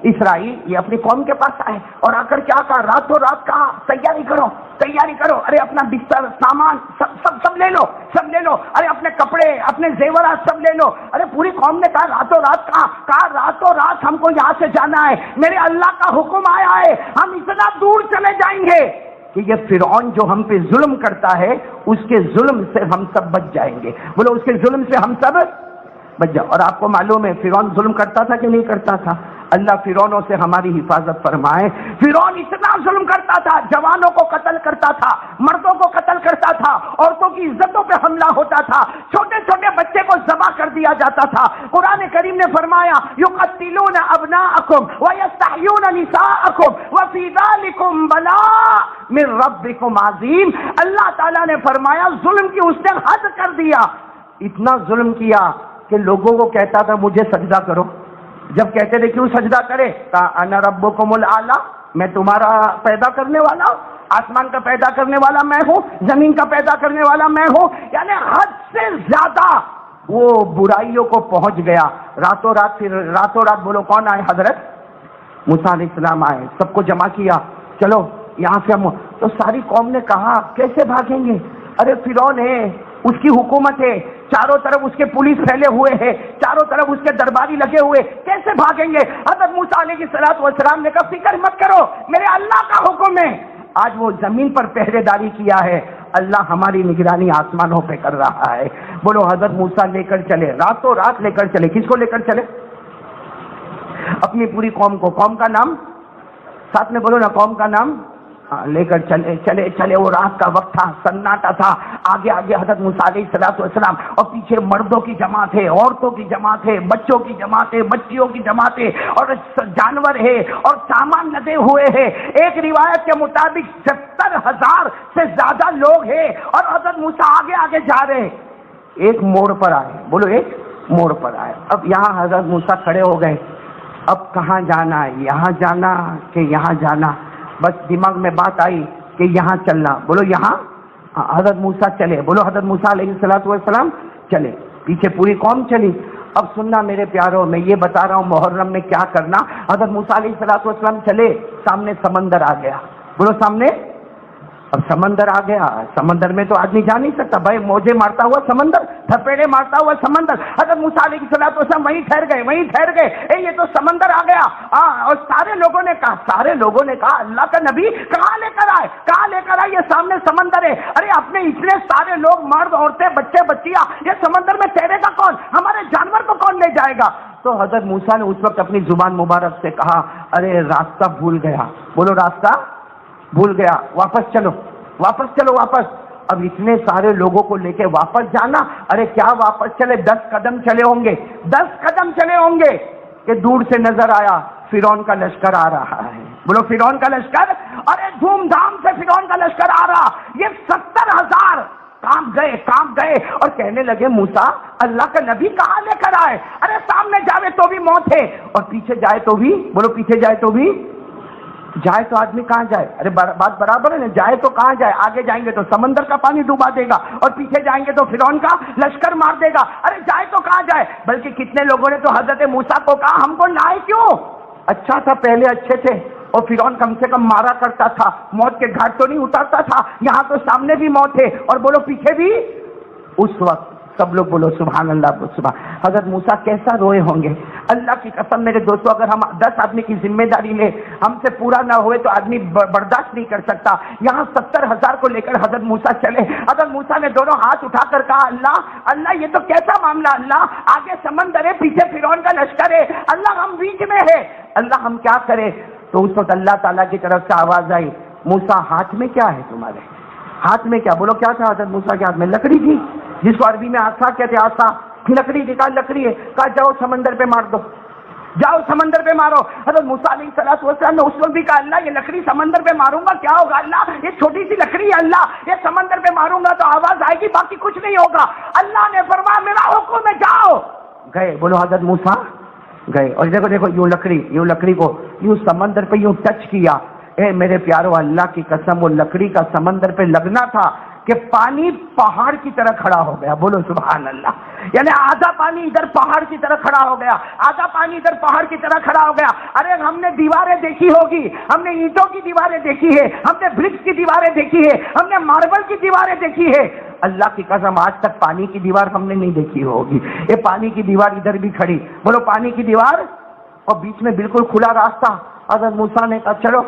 اسرائیل. یہ اپنی قوم کے پاس آئے اور آ کر کیا کہا؟ راتوں رات کہا تیاری کرو، تیاری کرو. ارے اپنا بستر، سامان سب لے لو، سب لے لو. ارے اپنے کپڑے، اپنے زیورات سب لے لو. ارے پوری قوم نے کہا راتوں رات. کہا راتوں رات ہم کو یہاں سے جانا ہے، میرے اللہ کا حکم آیا ہے، ہم اتنا دور چلے جائیں گے کہ یہ فرعون جو ہم پہ ظلم کرتا ہے اس کے ظلم سے ہم سب بچ جائیں گے. بولو، اس کے ظلم سے ہم سب بچ جاؤ. اور آپ کو معلوم ہے فرعون ظلم کرتا تھا کہ نہیں کرتا تھا؟ اللہ فرعونوں سے ہماری حفاظت فرمائے. فرعون اتنا ظلم کرتا تھا، جوانوں کو قتل کرتا تھا، مردوں کو قتل کرتا تھا، عورتوں کی عزتوں پہ حملہ ہوتا تھا، چھوٹے چھوٹے بچے کو ذبح کر دیا جاتا تھا. قرآن کریم نے فرمایا یقتلون ابناءکم ویستحیون نساءکم وفی ذلکم بلاء من ربکم عظیم. اللہ تعالیٰ نے فرمایا ظلم کی اس نے حد کر دیا. اتنا ظلم کیا کہ لوگوں کو کہتا تھا مجھے سجدہ کرو. جب کہتے تھے کیوں سجدہ کرے؟ کہا انا ربکم الاعلی، میں تمہارا پیدا کرنے والا ہوں، آسمان کا پیدا کرنے والا میں ہوں، زمین کا پیدا کرنے والا میں ہوں. یعنی حد سے زیادہ وہ برائیوں کو پہنچ گیا. راتوں رات، پھر راتوں رات بولو کون آئے؟ حضرت موسیٰ علیہ السلام آئے. سب کو جمع کیا، چلو یہاں سے ہم. تو ساری قوم نے کہا کیسے بھاگیں گے؟ ارے فرعون ہے، اس کی حکومت ہے، چاروں طرف اس کے پولیس پھیلے ہوئے ہیں، چاروں طرف اس کے درباری لگے ہوئے، کیسے بھاگیں گے؟ حضرت موسیٰ علیہ السلام نے کہا فکر مت کرو، میرے اللہ کا حکم ہے. آج وہ زمین پر پہرے داری کیا ہے، اللہ ہماری نگرانی آسمانوں پہ کر رہا ہے. بولو، حضرت موسیٰ لے کر چلے، راتوں رات لے کر چلے. کس کو لے کر چلے؟ اپنی پوری قوم کو. قوم کا نام ساتھ میں بولو نا، قوم کا نام لے کر چلے. وہ رات کا وقت تھا، سناٹا تھا. آگے آگے حضرت موسیٰ علیہ السلام اور پیچھے مردوں کی جماعت ہے، عورتوں کی جماعت ہے، بچوں کی جماعت ہے، بچیوں کی جماعت ہے، اور جانور ہے اور سامان لدے ہوئے ہیں. ایک روایت کے مطابق 70,000 سے زیادہ لوگ ہیں اور حضرت موسیٰ آگے آگے جا رہے ہیں. ایک موڑ پر آئے. بولو، ایک موڑ پر آئے. اب یہاں حضرت موسیٰ کھڑے ہو گئے. اب کہاں جانا ہے؟ یہاں جانا کہ یہاں جانا؟ بس دماغ میں بات آئی کہ یہاں چلنا. بولو یہاں. حضرت موسیٰ چلے. بولو حضرت موسیٰ علیہ السلام چلے. پیچھے پوری قوم چلی. اب سننا میرے پیاروں، میں یہ بتا رہا ہوں محرم میں کیا کرنا. حضرت موسیٰ علیہ السلام چلے، سامنے سمندر آ گیا. بولو سامنے. اب سمندر آ گیا. سمندر میں تو آدمی جا نہیں سکتا بھائی، موجے مارتا ہوا سمندر، تھپیڑے مارتا ہوا سمندر. حضرت موسیٰ علیہ السلام وہیں ٹھہر گئے. یہ تو سمندر آ گیا. اور سارے لوگوں نے کہا اللہ کا نبی کہاں لے کر آئے؟ یہ سامنے سمندر ہے. ارے اپنے اتنے سارے لوگ، مرد عورتیں بچے بچیاں، یہ سمندر میں تیرے گا کون؟ ہمارے جانور کو کون لے جائے گا؟ تو حضرت موسیٰ نے اس وقت اپنی زبان مبارک سے کہا ارے راستہ بھول گیا. بولو راستہ بھول گیا. واپس چلو. اب اتنے سارے لوگوں کو لے کے واپس جانا. ارے کیا واپس چلے؟ 10 قدم چلے ہوں گے کہ دور سے نظر آیا فرعون کا لشکر آ رہا ہے. بولو فرعون کا لشکر. ارے دھوم دھام سے فرعون کا لشکر آ رہا. یہ 70,000 کام گئے اور کہنے لگے موسیٰ اللہ کا نبی کہاں لے کر آئے؟ ارے سامنے جاوے تو بھی موت ہے اور پیچھے جائے تو بھی. بولو پیچھے جائے تو بھی. جائے تو آدمی کہاں جائے؟ ارے بات برابر ہے نا. جائے تو کہاں جائے؟ آگے جائیں گے تو سمندر کا پانی ڈوبا دے گا اور پیچھے جائیں گے تو فرعون کا لشکر مار دے گا. ارے جائے تو کہاں جائے؟ بلکہ کتنے لوگوں نے تو حضرت موسیٰ کو کہا ہم کو لائے کیوں؟ اچھا تھا پہلے اچھے تھے اور فرعون کم سے کم مارا کرتا تھا، موت کے گھاٹ تو نہیں اتارتا تھا. یہاں تو سامنے بھی موت ہے اور بولو پیچھے بھی. اس وقت سب لوگ بولو سبحان اللہ. حضرت موسیٰ کیسا روئے ہوں گے. اللہ کی قسم میرے دوستو، اگر ہم 10 آدمی کی ذمہ داری لیں، ہم سے پورا نہ ہوئے تو آدمی برداشت نہیں کر سکتا. یہاں 70,000 کو لے کر حضرت موسیٰ چلے. حضرت موسیٰ نے دونوں ہاتھ اٹھا کر کہا اللہ یہ تو کیسا معاملہ؟ اللہ آگے سمندر ہے، پیچھے فرعون کا لشکر ہے، اللہ ہم بیچ میں ہے، اللہ ہم کیا کریں؟ تو اس وقت اللہ تعالیٰ کی طرف سے آواز آئی موسیٰ ہاتھ میں کیا ہے تمہارے؟ ہاتھ میں کیا؟ بولو کیا تھا حضرت موسیٰ کے ہاتھ میں؟ لکڑی تھی، جس کو عربی میں آسا کہتے ہیں. آسا لکڑی تھی. کہا لکڑی ہے. کہا جاؤ سمندر پہ مار دو، جاؤ سمندر پہ مارو. حضرت موسیٰ علیہ السلام نے اس وقت بھی کہا اللہ یہ لکڑی سمندر پہ ماروں گا کیا ہوگا؟ اللہ یہ چھوٹی سی لکڑی ہے، اللہ یہ سمندر پہ ماروں گا تو آواز آئے گی، باقی کچھ نہیں ہوگا. اللہ نے فرمایا میرا حکم ہے جاؤ. گئے، بولو حضرت موسیٰ گئے، اور دیکھو دیکھو یوں لکڑی کو یوں سمندر پہ یوں ٹچ کیا. اے میرے پیارو، اللہ کی قسم وہ لکڑی کا سمندر پہ لگنا تھا کہ پانی پہاڑ کی طرح کھڑا ہو گیا. بولو سبحان اللہ. یعنی آدھا پانی ادھر پہاڑ کی طرح کھڑا ہو گیا، آدھا پانی ادھر پہاڑ کی طرح کھڑا ہو گیا. ارے ہم نے دیواریں دیکھی ہوگی، ہم نے اینٹوں کی دیواریں دیکھی ہے، ہم نے برکس کی دیواریں دیکھی ہے، ہم نے ماربل کی دیواریں دیکھی ہے. اللہ کی قسم آج تک پانی کی دیوار ہم نے نہیں دیکھی ہوگی. یہ پانی کی دیوار ادھر بھی کھڑی. بولو پانی کی دیوار، اور بیچ میں بالکل کھلا راستہ. حضرت موسیٰ نے کہا چلو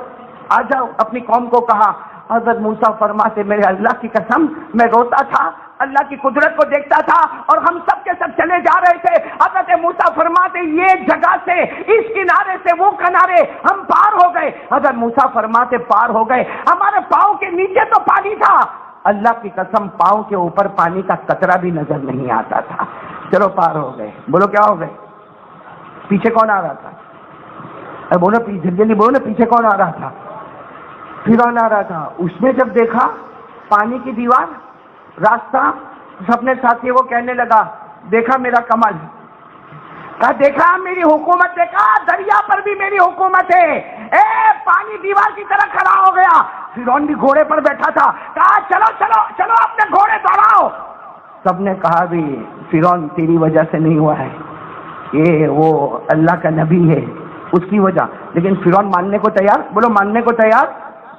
آ جاؤ. اپنی قوم کو کہا. حضرت موسیٰ فرماتے میرے اللہ کی قسم میں روتا تھا، اللہ کی قدرت کو دیکھتا تھا، اور ہم سب کے سب چلے جا رہے تھے. حضرت موسیٰ فرماتے یہ جگہ سے اس کنارے سے وہ کنارے ہم پار ہو گئے. حضرت موسیٰ فرماتے پار ہو گئے، ہمارے پاؤں کے نیچے تو پانی تھا، اللہ کی قسم پاؤں کے اوپر پانی کا قطرہ بھی نظر نہیں آتا تھا. چلو پار ہو گئے. بولو کیا ہو گئے؟ پیچھے کون آ رہا تھا؟ بولو جلدی بولو نا، پیچھے کون آ رہا تھا؟ فرعون آ رہا تھا. اس نے جب دیکھا پانی کی دیوار، راستہ، اپنے ساتھی وہ کہنے لگا دیکھا میرا کمل، کہا دیکھا میری حکومت، دیکھا دریا پر بھی میری حکومت ہے. اے پانی دیوار کی طرح کھڑا ہو گیا. فرعون بھی گھوڑے پر بیٹھا تھا، کہا چلو چلو چلو اپنے گھوڑے دوڑاؤ. سب نے کہا بھی فرعون تیری وجہ سے نہیں ہوا ہے، یہ وہ اللہ کا نبی ہے اس کی وجہ. لیکن فرعون ماننے کو تیار، بولو ماننے کو تیار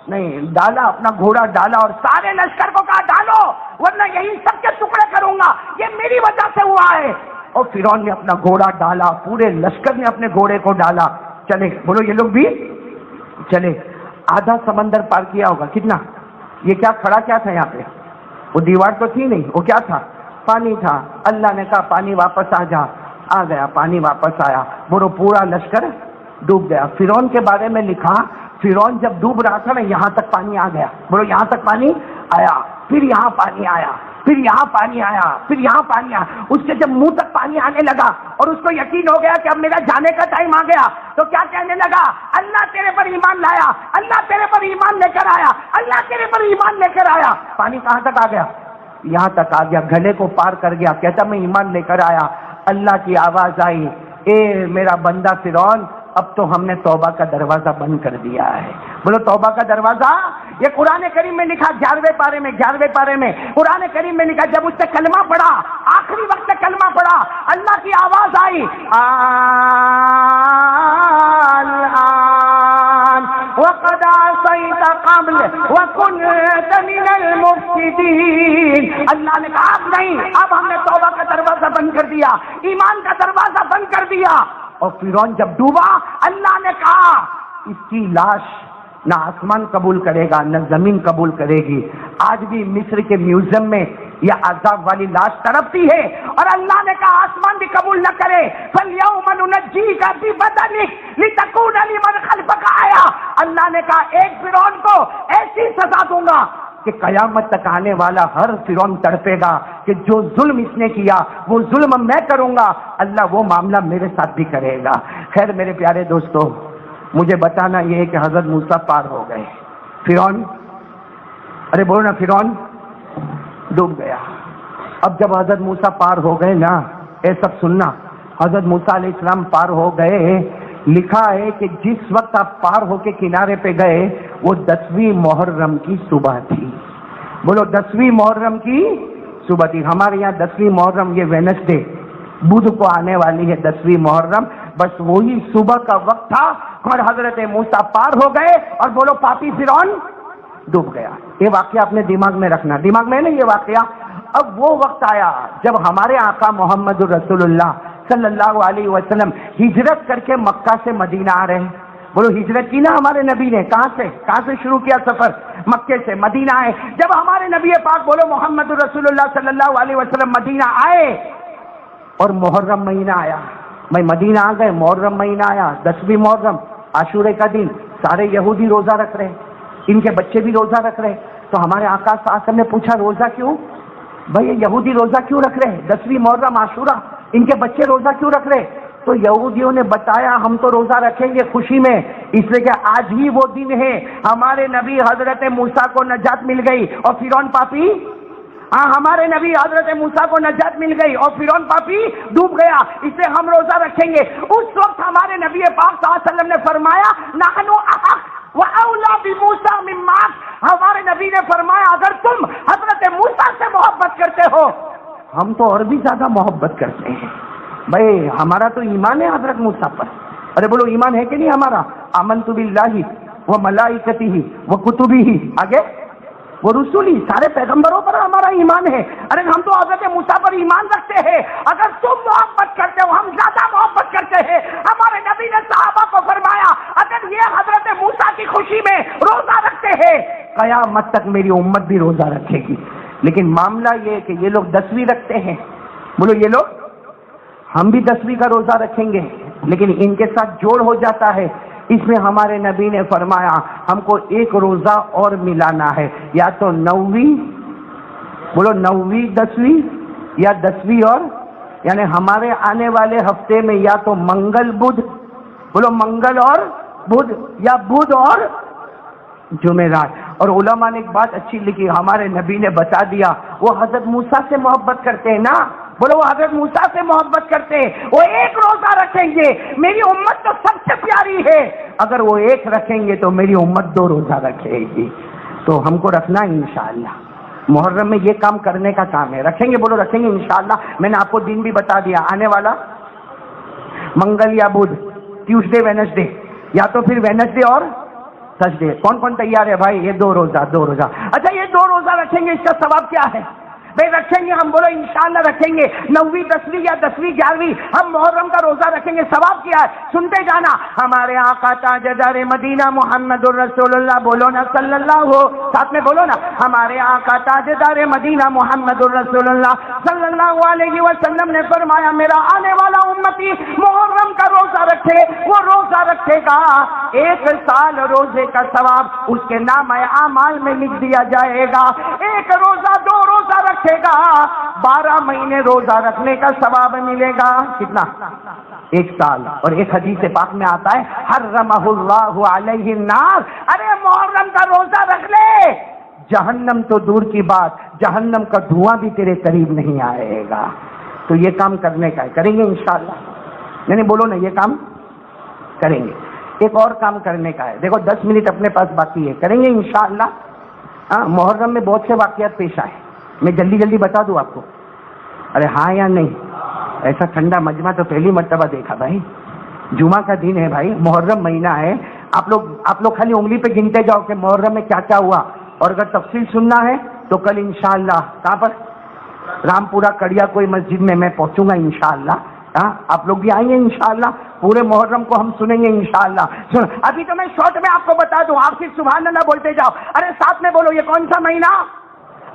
نہیں. ڈالا اپنا گھوڑا ڈالا اور سارے لشکر کو کہا ڈالو ورنہ یہی سب کے ٹکڑے کروں گا، یہ میری وجہ سے ہوا ہے. اور فرعون نے اپنا گھوڑا ڈالا، پورے لشکر نے اپنے گھوڑے کو ڈالا. چلے، بولو یہ لوگ بھی چلے. آدھا سمندر پار کیا ہوگا. کتنا؟ یہ کیا کھڑا کیا تھا یہاں پہ؟ وہ دیوار تو تھی نہیں، وہ کیا تھا؟ پانی تھا. اللہ نے کہا پانی واپس آ جا. آ گیا پانی، واپس آیا. بولو پورا لشکر ڈوب گیا. فرعون کے بارے میں لکھا فرعون جب ڈوب رہا تھا نا یہاں تک پانی آ گیا. بولو یہاں تک پانی آیا، پھر یہاں پانی آیا، پھر یہاں پانی آیا، پھر یہاں پانی آیا. اس کے جب منہ تک پانی آنے لگا اور اس کو یقین ہو گیا کہ اب میرا جانے کا ٹائم آ گیا، تو کیا کہنے لگا؟ اللہ تیرے پر ایمان لایا، اللہ تیرے پر ایمان لے کر آیا، اللہ تیرے پر ایمان لے کر آیا. پانی کہاں تک آ گیا؟ یہاں تک آ گیا. گلے کو پار کر گیا. کہتا میں ایمان لے کر آیا. اللہ کی آواز آئی، اے میرا بندہ فرعون اب تو ہم نے توبہ کا دروازہ بند کر دیا ہے. بولو توبہ کا دروازہ. یہ قرآن کریم میں لکھا 11ویں پارے میں قرآن کریم میں لکھا جب اس نے کلمہ پڑھا، آخری وقت میں کلمہ پڑھا، اللہ کی آواز آئی وقد عصيت قبل وكنت من المفسدين. اللہ نے کہا اب نہیں، اب ہم نے توبہ کا دروازہ بند کر دیا، ایمان کا دروازہ بند کر دیا. اور فرعون جب ڈوبا اللہ نے کہا اس کی لاش نہ آسمان قبول کرے گا نہ زمین قبول کرے گی. آج بھی مصر کے میوزیم میں یہ عذاب والی لاش تڑپتی ہے اور اللہ نے کہا آسمان بھی قبول نہ کرے. فَالْيَوْمَ نُنَجِّيكَ بِبَدَنِكَ لِتَكُونَ لِمَنْ خَلْفَكَ آیَةً. اللہ نے کہا ایک فرعون کو ایسی سزا دوں گا کہ قیامت تک آنے والا ہر فرعون تڑپے گا کہ جو ظلم اس نے کیا وہ ظلم میں کروں گا، اللہ وہ معاملہ میرے ساتھ بھی کرے گا. خیر میرے پیارے دوستو، مجھے بتانا یہ ہے کہ حضرت موسیٰ پار ہو گئے. فرعون، ارے بولو نا، فرعون ڈوب گیا. اب جب حضرت موسیٰ پار ہو گئے نا، اے سب سننا، حضرت موسیٰ علیہ السلام پار ہو گئے. لکھا ہے کہ جس وقت آپ پار ہو کے کنارے پہ گئے وہ 10ویں محرم کی صبح تھی. بولو 10ویں محرم کی صبح تھی. ہمارے یہاں 10ویں محرم یہ وینسڈے بدھ کو آنے والی ہے 10ویں محرم. بس وہی صبح کا وقت تھا اور حضرت موسیٰ پار ہو گئے اور بولو پاپی فرعون ڈوب گیا. یہ واقعہ اپنے دماغ میں رکھنا، دماغ میں نہیں یہ واقعہ. اب وہ وقت آیا جب ہمارے آقا محمد رسول اللہ صلی اللہ علیہ وسلم ہجرت کر کے مکہ سے مدینہ آ رہے ہیں. بولو ہجرت کی نا ہمارے نبی نے. کہاں سے شروع کیا سفر؟ مکے سے. مدینہ آئے. جب ہمارے نبی پاک بولو محمد رسول اللہ صلی اللہ علیہ وسلم مدینہ آئے اور محرم مہینہ آیا، میں مدینہ آ گئے، محرم مہینہ آیا، 10ویں محرم عاشورے کا دن. سارے یہودی روزہ رکھ رہے، ان کے بچے بھی روزہ رکھ رہے. تو ہمارے آقا صلی اللہ علیہ وسلم نے پوچھا روزہ کیوں بھائی، یہ یہودی روزہ کیوں رکھ رہے؟ 10ویں محرم عاشورہ، ان کے بچے روزہ کیوں رکھ رہے؟ تو یہودیوں نے بتایا ہم تو روزہ رکھیں گے خوشی میں، اس لیے کہ آج ہی وہ دن ہے ہمارے نبی حضرت موسیٰ کو نجات مل گئی اور فرعون پاپی ہاں ہمارے نبی حضرت موسیٰ کو نجات مل گئی اور فرعون پاپی ڈوب گیا، اس لیے ہم روزہ رکھیں گے۔ اس وقت ہمارے نبی پاک صلی اللہ علیہ وسلم نے فرمایا نحن احق واولی بموسیٰ من معک، ہمارے نبی نے فرمایا اگر تم حضرت موسیٰ سے محبت کرتے ہو ہم تو اور بھی زیادہ محبت کرتے ہیں۔ بھائی ہمارا تو ایمان ہے حضرت موسیٰ پر، ارے بولو ایمان ہے کہ نہیں ہمارا؟ آمنت باللہ وملائکتہ وکتبہ، آگے وہ رسولی، سارے پیغمبروں پر ہمارا ایمان ہے۔ ارے ہم تو حضرت موسیٰ پر ایمان رکھتے ہیں، اگر تم محبت کرتے ہو ہم زیادہ محبت کرتے ہیں۔ ہمارے نبی نے صحابہ کو فرمایا اگر یہ حضرت موسیٰ کی خوشی میں روزہ رکھتے ہیں قیامت تک میری امت بھی روزہ رکھے گی۔ لیکن معاملہ یہ ہے کہ یہ لوگ 10ویں رکھتے ہیں، بولو یہ لوگ، ہم بھی 10ویں کا روزہ رکھیں گے لیکن ان کے ساتھ جوڑ ہو جاتا ہے۔ اس میں ہمارے نبی نے فرمایا ہم کو ایک روزہ اور ملانا ہے، یا تو 9ویں، بولو 9ویں 10ویں، یا 10ویں اور، یعنی ہمارے آنے والے ہفتے میں یا تو منگل بدھ، بولو منگل اور بدھ، یا بدھ اور جمعرات۔ اور علماء نے ایک بات اچھی لکھی، ہمارے نبی نے بتا دیا وہ حضرت موسیٰ سے محبت کرتے ہیں نا، بولو وہ حضرت موسیٰ سے محبت کرتے ہیں، وہ ایک روزہ رکھیں گے، میری امت تو سب سے پیاری ہے، اگر وہ ایک رکھیں گے تو میری امت 2 روزہ رکھے گی۔ تو ہم کو رکھنا ہے انشاءاللہ، محرم میں یہ کام کرنے کا کام ہے، رکھیں گے، بولو رکھیں گے انشاءاللہ۔ میں نے آپ کو دن بھی بتا دیا، آنے والا منگل یا بدھ، ٹیوزڈے وینسڈے، یا تو پھر وینسڈے اور تھرسڈے۔ کون کون تیار ہے بھائی؟ یہ 2 روزہ، 2 روزہ۔ اچھا یہ 2 روزہ رکھیں گے، اس کا ثواب کیا ہے بھائی؟ رکھیں گے، ہم بولو انشاءاللہ رکھیں گے، 9ویں 10ویں یا 10ویں 11ویں ہم محرم کا روزہ رکھیں گے، ثواب کیا ہے سنتے جانا۔ ہمارے آقا تاجدار مدینہ محمد الرسول اللہ، بولو نا صلی اللہ ہو، ساتھ میں بولو نا، ہمارے آقا تاجدار مدینہ محمد الرسول اللہ صلی اللہ علیہ وسلم نے فرمایا میرا آنے والا امتی محرم کا روزہ رکھے، وہ روزہ رکھے گا 1 سال روزے کا ثواب اس کے نام اعمال میں لکھ دیا جائے گا۔ 1 روزہ 2 روزہ رکھے گا 12 مہینے روزہ رکھنے کا ثواب ملے گا، کتنا؟ 1 سال۔ اور ایک حدیث پاک میں آتا ہے حرمہ اللہ علیہ النار، ارے محرم کا روزہ رکھ لے جہنم تو دور کی بات، جہنم کا دھواں بھی تیرے قریب نہیں آئے گا۔ تو یہ کام کرنے کا ہے، کریں گے انشاءاللہ، یعنی بولو نا یہ کام کریں گے۔ ایک اور کام کرنے کا ہے، دیکھو 10 منٹ اپنے پاس باقی ہے، کریں گے انشاءاللہ۔ محرم میں بہت سے واقعات پیش آئے، میں جلدی جلدی بتا دوں آپ کو، ارے ہاں یا نہیں؟ ایسا ٹھنڈا مجمع تو پہلی مرتبہ دیکھا بھائی، جمعہ کا دن ہے بھائی، محرم مہینہ ہے، آپ لوگ خالی انگلی پہ گنتے جاؤ کہ محرم میں کیا کیا ہوا، اور اگر تفصیل سننا ہے تو کل انشاءاللہ کہاں پر؟ رامپورہ کڑیا کوئی مسجد میں پہنچوں گا انشاءاللہ، آپ لوگ بھی آئیں گے انشاءاللہ، پورے محرم کو ہم سنیں گے انشاءاللہ۔ ابھی تو میں شارٹ میں آپ کو بتا دوں، آپ صرف سبحان اللہ بولتے جاؤ، ارے ساتھ میں بولو یہ کون سا مہینہ؟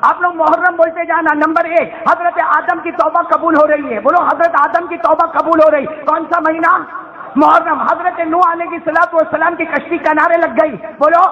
آپ لوگ محرم بولتے جانا۔ نمبر 1 حضرت آدم کی توبہ قبول ہو رہی ہے، بولو حضرت آدم کی توبہ قبول ہو رہی، کون سا مہینہ؟ محرم۔ حضرت نوح علیہ السلام کی کشتی کنارے لگ گئی، بولو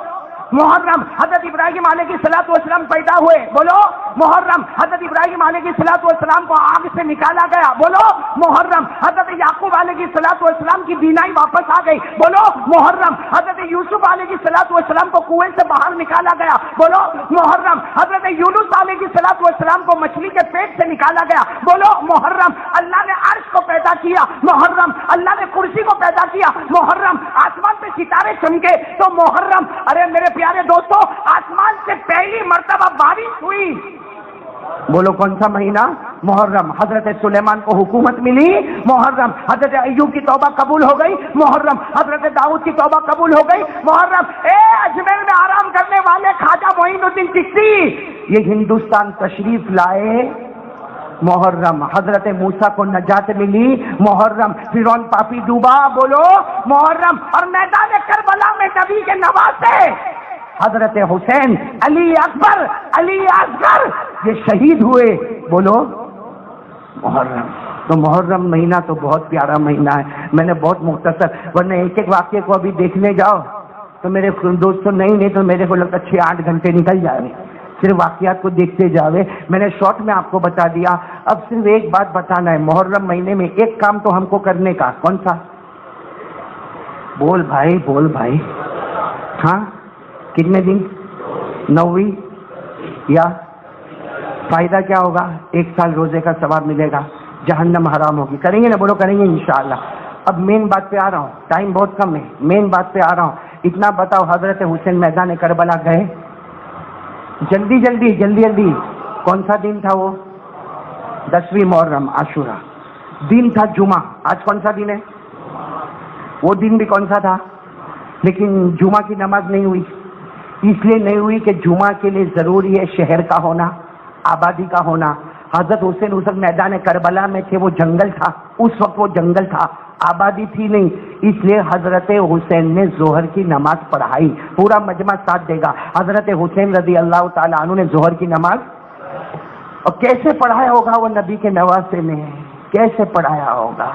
محرم۔ حضرت ابراہیم علیہ السلام پیدا ہوئے، بولو محرم۔ حضرت ابراہیم علیہ السلام کو آگ سے نکالا گیا، بولو محرم۔ حضرت یعقوب علیہ السلام کی بینائی واپس آ گئی، بولو محرم۔ حضرت یوسف علیہ السلام کو کنویں سے باہر نکالا گیا، بولو محرم۔ حضرت یونس علیہ السلام کو مچھلی کے پیٹ سے نکالا گیا، بولو محرم۔ اللہ نے عرش کو پیدا کیا، محرم۔ اللہ نے کرسی کو پیدا کیا، محرم۔ آسمان پہ ستارے چمکے تو محرم۔ ارے میرے پیارے دوستو، آسمان سے پہلی مرتبہ بارش ہوئی، بولو کون سا مہینہ؟ محرم۔ حضرت سلیمان کو حکومت ملی، محرم۔ حضرت ایوب کی توبہ قبول ہو گئی، محرم۔ حضرت داؤد کی توبہ قبول ہو گئی، محرم۔ اجمیر میں آرام کرنے والے خواجہ معین الدین چشتی یہ ہندوستان تشریف لائے، محرم۔ حضرت موسیٰ کو نجات ملی، محرم۔ فرعون پاپی ڈوبا، بولو محرم۔ اور میدان کربلا میں نبی کے نواسے حضرت حسین، علی اکبر، علی اصغر یہ شہید ہوئے، بولو محرم۔ تو محرم مہینہ تو بہت پیارا مہینہ ہے، میں نے بہت مختصر، ورنہ ایک ایک واقعے کو ابھی دیکھنے جاؤ تو میرے دوستوں نہیں تو میرے کو لگتا 6-8 گھنٹے نکل جائے صرف واقعات کو دیکھتے جاوے۔ میں نے شارٹ میں آپ کو بتا دیا، اب صرف ایک بات بتانا ہے، محرم مہینے میں ایک کام تو ہم کو کرنے کا، کون سا؟ بول بھائی، ہاں کتنے دن؟ 9ویں یا فائدہ کیا ہوگا؟ 1 سال روزے کا ثواب ملے گا، جہنم حرام ہوگی. کریں گے نا؟ بولو کریں گے انشاءاللہ. اب مین بات پہ آ رہا ہوں، ٹائم بہت کم ہے، مین بات پہ آ رہا ہوں. اتنا بتاؤ، حضرت حسین میدان کربلا گئے؟ جلدی جلدی جلدی جلدی. کون سا دن تھا وہ؟ 10ویں محرم، عاشورہ. دن تھا جمعہ. آج کون سا دن ہے؟ وہ دن بھی کون سا تھا؟ لیکن جمعہ کی نماز نہیں ہوئی. اس لیے نہیں ہوئی کہ جمعہ کے لیے ضروری ہے شہر کا ہونا، آبادی کا ہونا. حضرت حسین اس وقت میدان کربلا میں تھے، وہ جنگل تھا، اس وقت وہ جنگل تھا، آبادی تھی نہیں. اس لیے حضرت حسین نے ظہر کی نماز پڑھائی. پورا مجمع ساتھ دے گا. حضرت حسین رضی اللہ تعالیٰ عنہ نے ظہر کی نماز، اور کیسے پڑھایا ہوگا وہ نبی کے نواسے نے، کیسے پڑھایا ہوگا.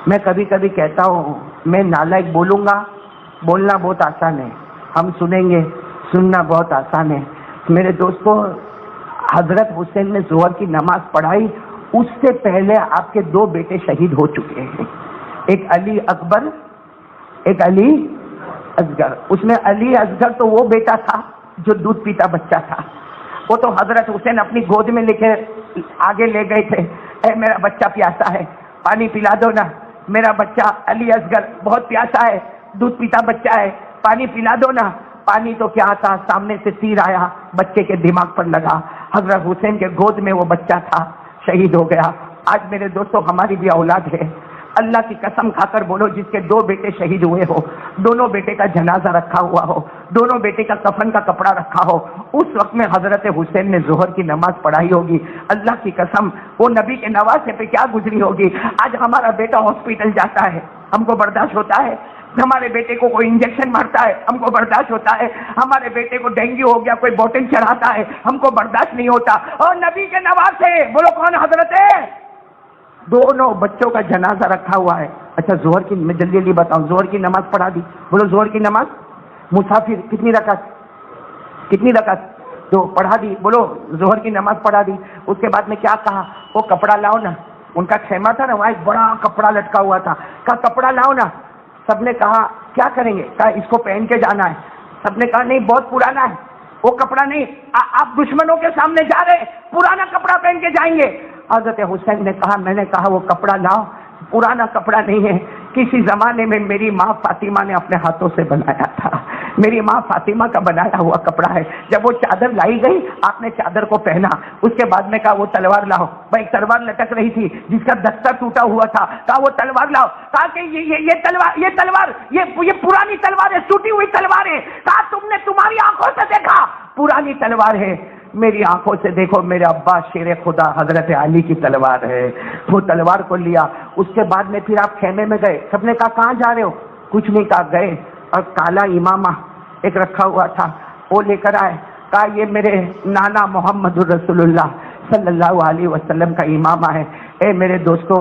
میں کبھی کبھی کہتا ہوں میں نالائق بولوں گا، بولنا بہت آسان ہے، ہم سنیں گے، سننا بہت آسان ہے. میرے دوستو، حضرت حسین نے ظہر کی نماز پڑھائی. اس سے پہلے آپ کے 2 بیٹے شہید ہو چکے ہیں، ایک علی اکبر، ایک علی اصغر. اس میں علی اصغر تو وہ بیٹا تھا جو دودھ پیتا بچہ تھا. وہ تو حضرت حسین اپنی گود میں لے کے آگے لے گئے تھے. اے میرا بچہ پیاسا ہے، پانی پلا دو نا. میرا بچہ علی اصغر بہت پیاسا ہے، دودھ پیتا بچہ ہے، پانی پلا دو نا. پانی تو کیا تھا، سامنے سے تیر آیا، بچے کے دماغ پر لگا. حضرت حسین کے گود میں وہ بچہ تھا، شہید ہو گیا. آج میرے دوستوں ہماری بھی اولاد ہے. اللہ کی قسم کھا کر بولو، جس کے 2 بیٹے شہید ہوئے ہو، دونوں بیٹے کا جنازہ رکھا ہوا ہو، دونوں بیٹے کا کفن کا کپڑا رکھا ہو، اس وقت میں حضرت حسین نے ظہر کی نماز پڑھائی ہوگی. اللہ کی قسم وہ نبی کے نواسے پہ کیا گزری ہوگی. آج ہمارا بیٹا ہاسپٹل جاتا ہے، ہم کو برداشت ہوتا ہے. ہمارے بیٹے کو کوئی انجیکشن مارتا ہے، ہم کو برداشت ہوتا ہے. ہمارے بیٹے کو ڈینگو ہو گیا، کوئی بوتل چڑھاتا ہے، ہم کو برداشت نہیں ہوتا. اور نبی کے نواسے، بولو کون حضرت ہے؟ دونوں بچوں کا جنازہ رکھا ہوا ہے. اچھا ظہر کی، میں جلدی جلدی بتاؤں، ظہر کی نماز پڑھا دی. بولو ظہر کی نماز مسافر کتنی رکعت؟ تو پڑھا دی. بولو ظہر کی نماز پڑھا دی. اس کے بعد میں کیا کہا؟ وہ کپڑا لاؤ نا. ان کا خیمہ تھا نا، وہاں ایک بڑا کپڑا لٹکا ہوا تھا. کہا کپڑا لاؤ نا. سب نے کہا کیا کریں گے؟ کہا اس کو پہن کے جانا ہے. سب نے کہا نہیں بہت پرانا ہے، وہ کپڑا نہیں، آپ دشمنوں کے سامنے جا رہے، پرانا کپڑا پہن کے جائیں گے. حضرت حسین نے کہا، میں نے کہا وہ کپڑا لاؤ، پرانا کپڑا نہیں ہے، کسی زمانے میں میری ماں فاطمہ نے اپنے ہاتھوں سے بنایا تھا، میری ماں فاطمہ کا بنایا ہوا کپڑا ہے. جب وہ چادر لائی گئی آپ نے چادر کو پہنا. اس کے بعد میں کہا وہ تلوار لاؤ. بھائی تلوار لٹک رہی تھی جس کا دستہ ٹوٹا ہوا تھا. کہا وہ تلوار لاؤ. کہا کہ یہ تلوار یہ پرانی تلوار ہے، ٹوٹی ہوئی تلوار ہے. کہا تم نے تمہاری آنکھوں سے دیکھا پرانی تلوار ہے، میری آنکھوں سے دیکھو میرے ابا شیر خدا حضرت علی کی تلوار ہے. وہ تلوار کو لیا. اس کے بعد میں پھر آپ خیمے میں گئے. سب نے کہا کہاں جا رہے ہو؟ کچھ نہیں کہا. گئے اور کالا امامہ ایک رکھا ہوا تھا وہ لے کر آئے. کہا یہ میرے نانا محمد رسول اللہ صلی اللہ علیہ وسلم کا امامہ ہے. اے میرے دوستو،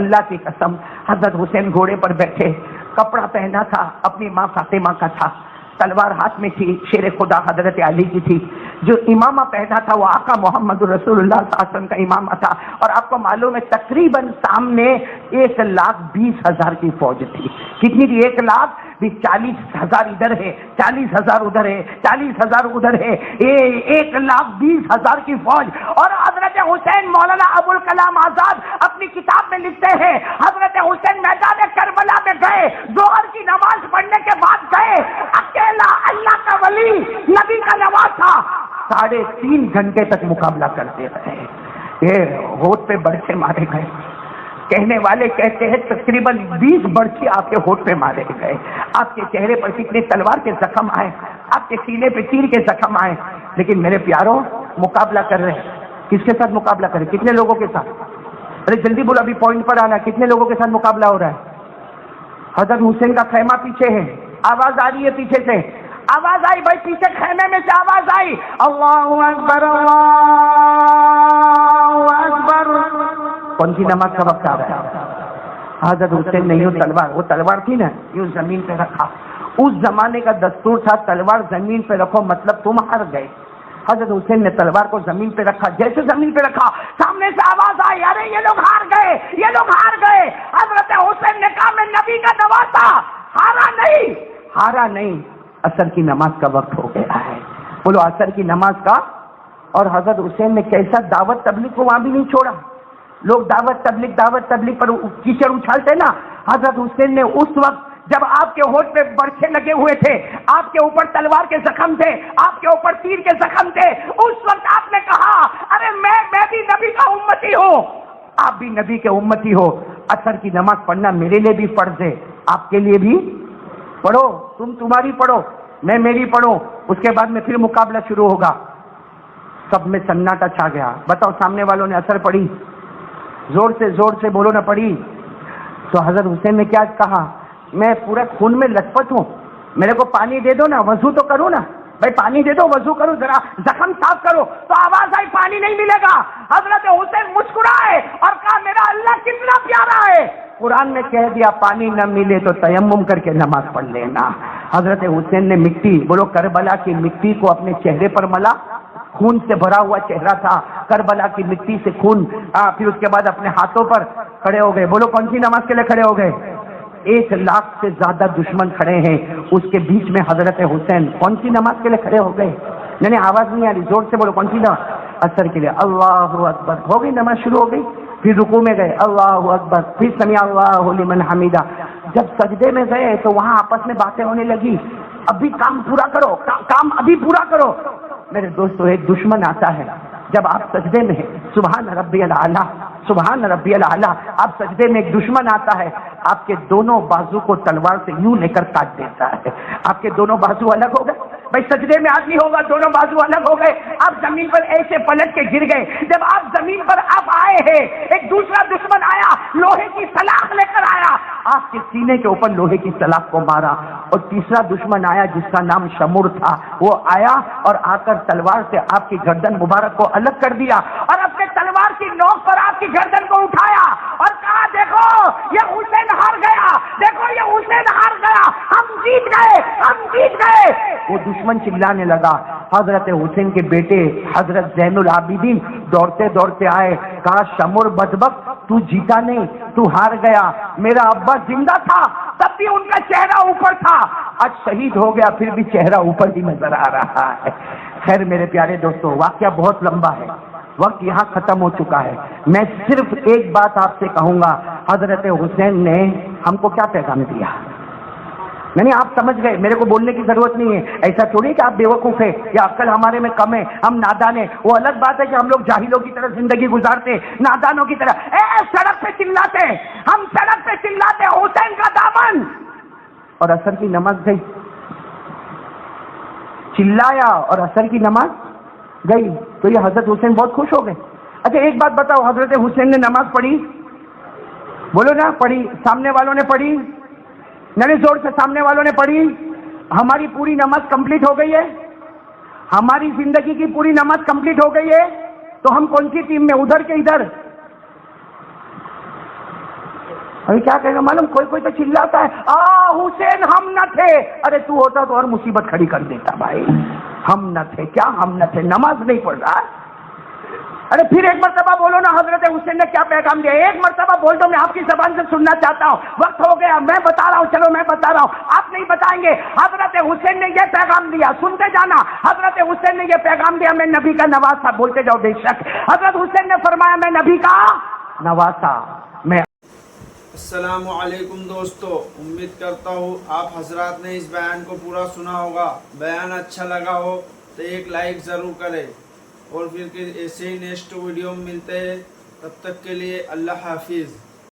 اللہ کی قسم حضرت حسین گھوڑے پر بیٹھے، کپڑا پہنا تھا اپنی ماں فاطمہ کا تھا، تلوار ہاتھ میں تھی، شیر خدا حضرت علی کی تھی. جو امامہ پہنا تھا وہ آقا محمد رسول اللہ صلی اللہ علیہ وسلم کا امامہ تھا. اور آپ کو معلوم ہے تقریباً سامنے 1,20,000 کی فوج تھی. کتنی تھی؟ 1,20,000. 40,000 ادھر ہے، 40,000 ادھر ہے، 40,000 ادھر ہے، 1,20,000 کی فوج. اور حضرت حسین، مولانا ابوالکلام آزاد اپنی کتاب میں لکھتے ہیں حضرت حسین میدان کربلا میں گئے، ظہر کی نماز پڑھنے کے بعد گئے، اکیلا اللہ کا ولی نبی کا نواسا 3.5 گھنٹے تک مقابلہ کرتے رہے. یہ ہونٹ پہ برچے مارے گئے. کہنے والے کہتے ہیں تقریباً 20 برچے آپ کے ہونٹ پہ مارے گئے. آپ کے چہرے پر کتنے تلوار کے زخم آئے، آپ کے سینے پہ تیر کے زخم آئے. لیکن میرے پیاروں، مقابلہ کر رہے ہیں. کس کے ساتھ مقابلہ کریں؟ کتنے لوگوں کے ساتھ؟ ارے جلدی بولو، ابھی پوائنٹ پر آنا. کتنے لوگوں کے ساتھ مقابلہ ہو رہا ہے؟ حضرت حسین کا خیمہ پیچھے ہے. آواز آ رہی ہے پیچھے سے، آواز آئی بھائی، پیچھے خیمے میں سے آواز آئی، اللہ اکبر اللہ اکبر. کون سی نماز کا وقت آ رہا ہے؟ حضرت حسین نے یوں تلوار، وہ تلوار تھی نا، یوں زمین پہ رکھا. اس زمانے کا دستور تھا تلوار زمین پہ رکھو مطلب تم ہار گئے. حضرت حسین نے تلوار کو زمین پہ رکھا. جیسے زمین پہ رکھا سامنے سے آواز آئی، ارے یہ لوگ ہار گئے، یہ لوگ ہار گئے. حضرت حسین نے کہا میں نبی کا نواسا، ہارا نہیں. عصر کی نماز کا وقت ہو گیا ہے. بولو عصر کی نماز کا اور حضرت حسین نے کیسا دعوت تبلیغ کو وہاں بھی نہیں چھوڑا. لوگ دعوت تبلیغ پر کیچڑ اچھالتے نا. حضرت حسین نے اس وقت جب آپ کے ہونٹ پہ برچھے لگے ہوئے تھے, آپ کے اوپر تلوار کے زخم تھے, آپ کے اوپر تیر کے زخم تھے, اس وقت آپ نے کہا ارے میں بھی نبی کا امتی ہوں, آپ بھی نبی کے امتی ہو. عصر کی نماز پڑھنا میرے لیے بھی فرض ہے, آپ کے لیے بھی پڑھو. تمہاری پڑھو, میں میری پڑھوں. اس کے بعد میں پھر مقابلہ شروع ہوگا. سب میں سناٹا چھا گیا. بتاؤ سامنے والوں نے اثر پڑھی؟ زور سے بولو نہ پڑھی. تو حضرت حسین نے کیا کہا, میں پورا خون میں لت پت ہوں, میرے کو پانی دے دو نا, وضو تو کروں نا. بھائی پانی دے دو, وضو کرو, ذرا زخم صاف کرو. تو آواز آئی پانی نہیں ملے گا. حضرت حسین مسکرائے اور کہا میرا اللہ کتنا پیارا ہے. قرآن نے کہہ دیا پانی نہ ملے تو تیمم کر کے نماز پڑھ لینا. حضرت حسین نے مٹی, بولو کربلا کی مٹی کو اپنے چہرے پر ملا. خون سے بھرا ہوا چہرہ تھا, کربلا کی مٹی سے خون. پھر اس کے بعد اپنے ہاتھوں پر کھڑے ہو گئے. بولو کون سی نماز کے لیے کھڑے ہو گئے؟ 1,00,000 سے زیادہ دشمن کھڑے ہیں, اس کے بیچ میں حضرت حسین کون سی نماز کے لیے کھڑے ہو گئے؟ نہیں آواز نہیں آ رہی, زور سے بولو کون سی نماز؟ عصر کے لیے. اللہ اکبر ہو گئی, نماز شروع ہو گئی. پھر رکوع میں گئے, اللہ اکبر. پھر سمع اللہ لمن حمیدہ. جب سجدے میں گئے تو وہاں آپس میں باتیں ہونے لگی, ابھی کام پورا کرو, کام ابھی پورا کرو. میرے دوستو, ایک دشمن آتا ہے جب آپ سجدے میں, سبحان ربی الاعلیٰ, سبحان ربی الاعلیٰ, آپ سجدے میں ایک دشمن آتا ہے, آپ کے دونوں بازو کو تلوار سے یوں لے کر کاٹ دیتا ہے. آپ کے دونوں بازو الگ ہو گئے. بھائی سجدے میں آدمی ہوگا, دونوں بازو الگ ہو گئے, آپ زمین پر ایسے پلٹ کے گر گئے. جب آپ زمین پر آپ آئے ہیں, ایک دوسرا دشمن آیا, لوہے کی سلاخ لے کر آیا, آپ کے سینے کے اوپر لوہے کی سلاخ کو مارا. اور تیسرا دشمن آیا جس کا نام شمر تھا, وہ آیا اور آ کر تلوار سے آپ کی گردن مبارک کو الگ کر دیا, اور اپنے تلوار کی نوک پر آپ کی گردن کو اٹھایا اور کہا دیکھو یہ حسین ہار گیا, دیکھو یہ حسین ہار گیا, ہم جیت گئے, ہم جیت گئے. وہ دشمن چلانے لگا. حضرت حسین کے بیٹے حضرت زین العابدین دوڑتے دوڑتے آئے, کہا شمر بدبخت, تو جیتا نہیں, تو ہار گیا. میرا ابا زندہ تھا تب بھی ان کا چہرہ اوپر تھا, آج شہید ہو گیا پھر بھی چہرہ اوپر ہی نظر آ رہا ہے. خیر میرے پیارے دوستو, واقعہ بہت لمبا ہے, وقت یہاں ختم ہو چکا ہے. میں صرف ایک بات آپ سے کہوں گا, حضرت حسین نے ہم کو کیا پیغام دیا. نہیں آپ سمجھ گئے, میرے کو بولنے کی ضرورت نہیں ہے. ایسا تھوڑی کہ آپ بیوقوف ہیں یا عقل ہمارے میں کم ہے, ہم نادان ہیں. وہ الگ بات ہے کہ ہم لوگ جاہلوں کی طرح زندگی گزارتے, نادانوں کی طرح. سڑک پہ چلاتے, ہم سڑک پہ چلاتے حسین کا دامن. اور عصر کی نماز گئی, چلایا اور عصر کی نماز گئی, تو یہ حضرت حسین بہت خوش ہو گئے. اچھا ایک بات بتاؤ, حضرت حسین نے نماز پڑھی؟ بولو نا پڑھی. سامنے والوں نے پڑھی؟ نہیں زور سے, سامنے والوں نے پڑھی. ہماری پوری نماز کمپلیٹ ہو گئی ہے, ہماری زندگی کی پوری نماز کمپلیٹ ہو گئی ہے. تو ہم کون سی ٹیم میں, ادھر کے ادھر؟ ابھی کیا کہے گا معلوم, کوئی تو چلاتا ہے حسین ہم نہ تھے. ارے تو ہوتا تو اور مصیبت کھڑی کر دیتا بھائی. ہم نہ تھے, کیا ہم نہ تھے, نماز نہیں پڑھ رہا. ارے پھر ایک مرتبہ بولو نا حضرت حسین نے کیا پیغام دیا, ایک مرتبہ بول دو, میں آپ کی زبان سے سننا چاہتا ہوں. وقت ہو گیا, میں بتا رہا ہوں, چلو میں بتا رہا ہوں, آپ نہیں بتائیں گے. حضرت حسین نے یہ پیغام دیا, سنتے جانا. حضرت حسین نے یہ پیغام دیا, میں نبی کا نواز تھا. بولتے جاؤ بے شک. حضرت حسین نے فرمایا میں نبی کا نواز تھا. میں السلام علیکم دوستو, امید کرتا ہوں آپ حضرات نے اس بیان کو پورا سنا ہوگا. بیان اچھا لگا ہو تو ایک لائک ضرور کریں, اور پھر ایسے ہی نیکسٹ ویڈیو میں ملتے ہیں. تب تک کے لیے اللہ حافظ.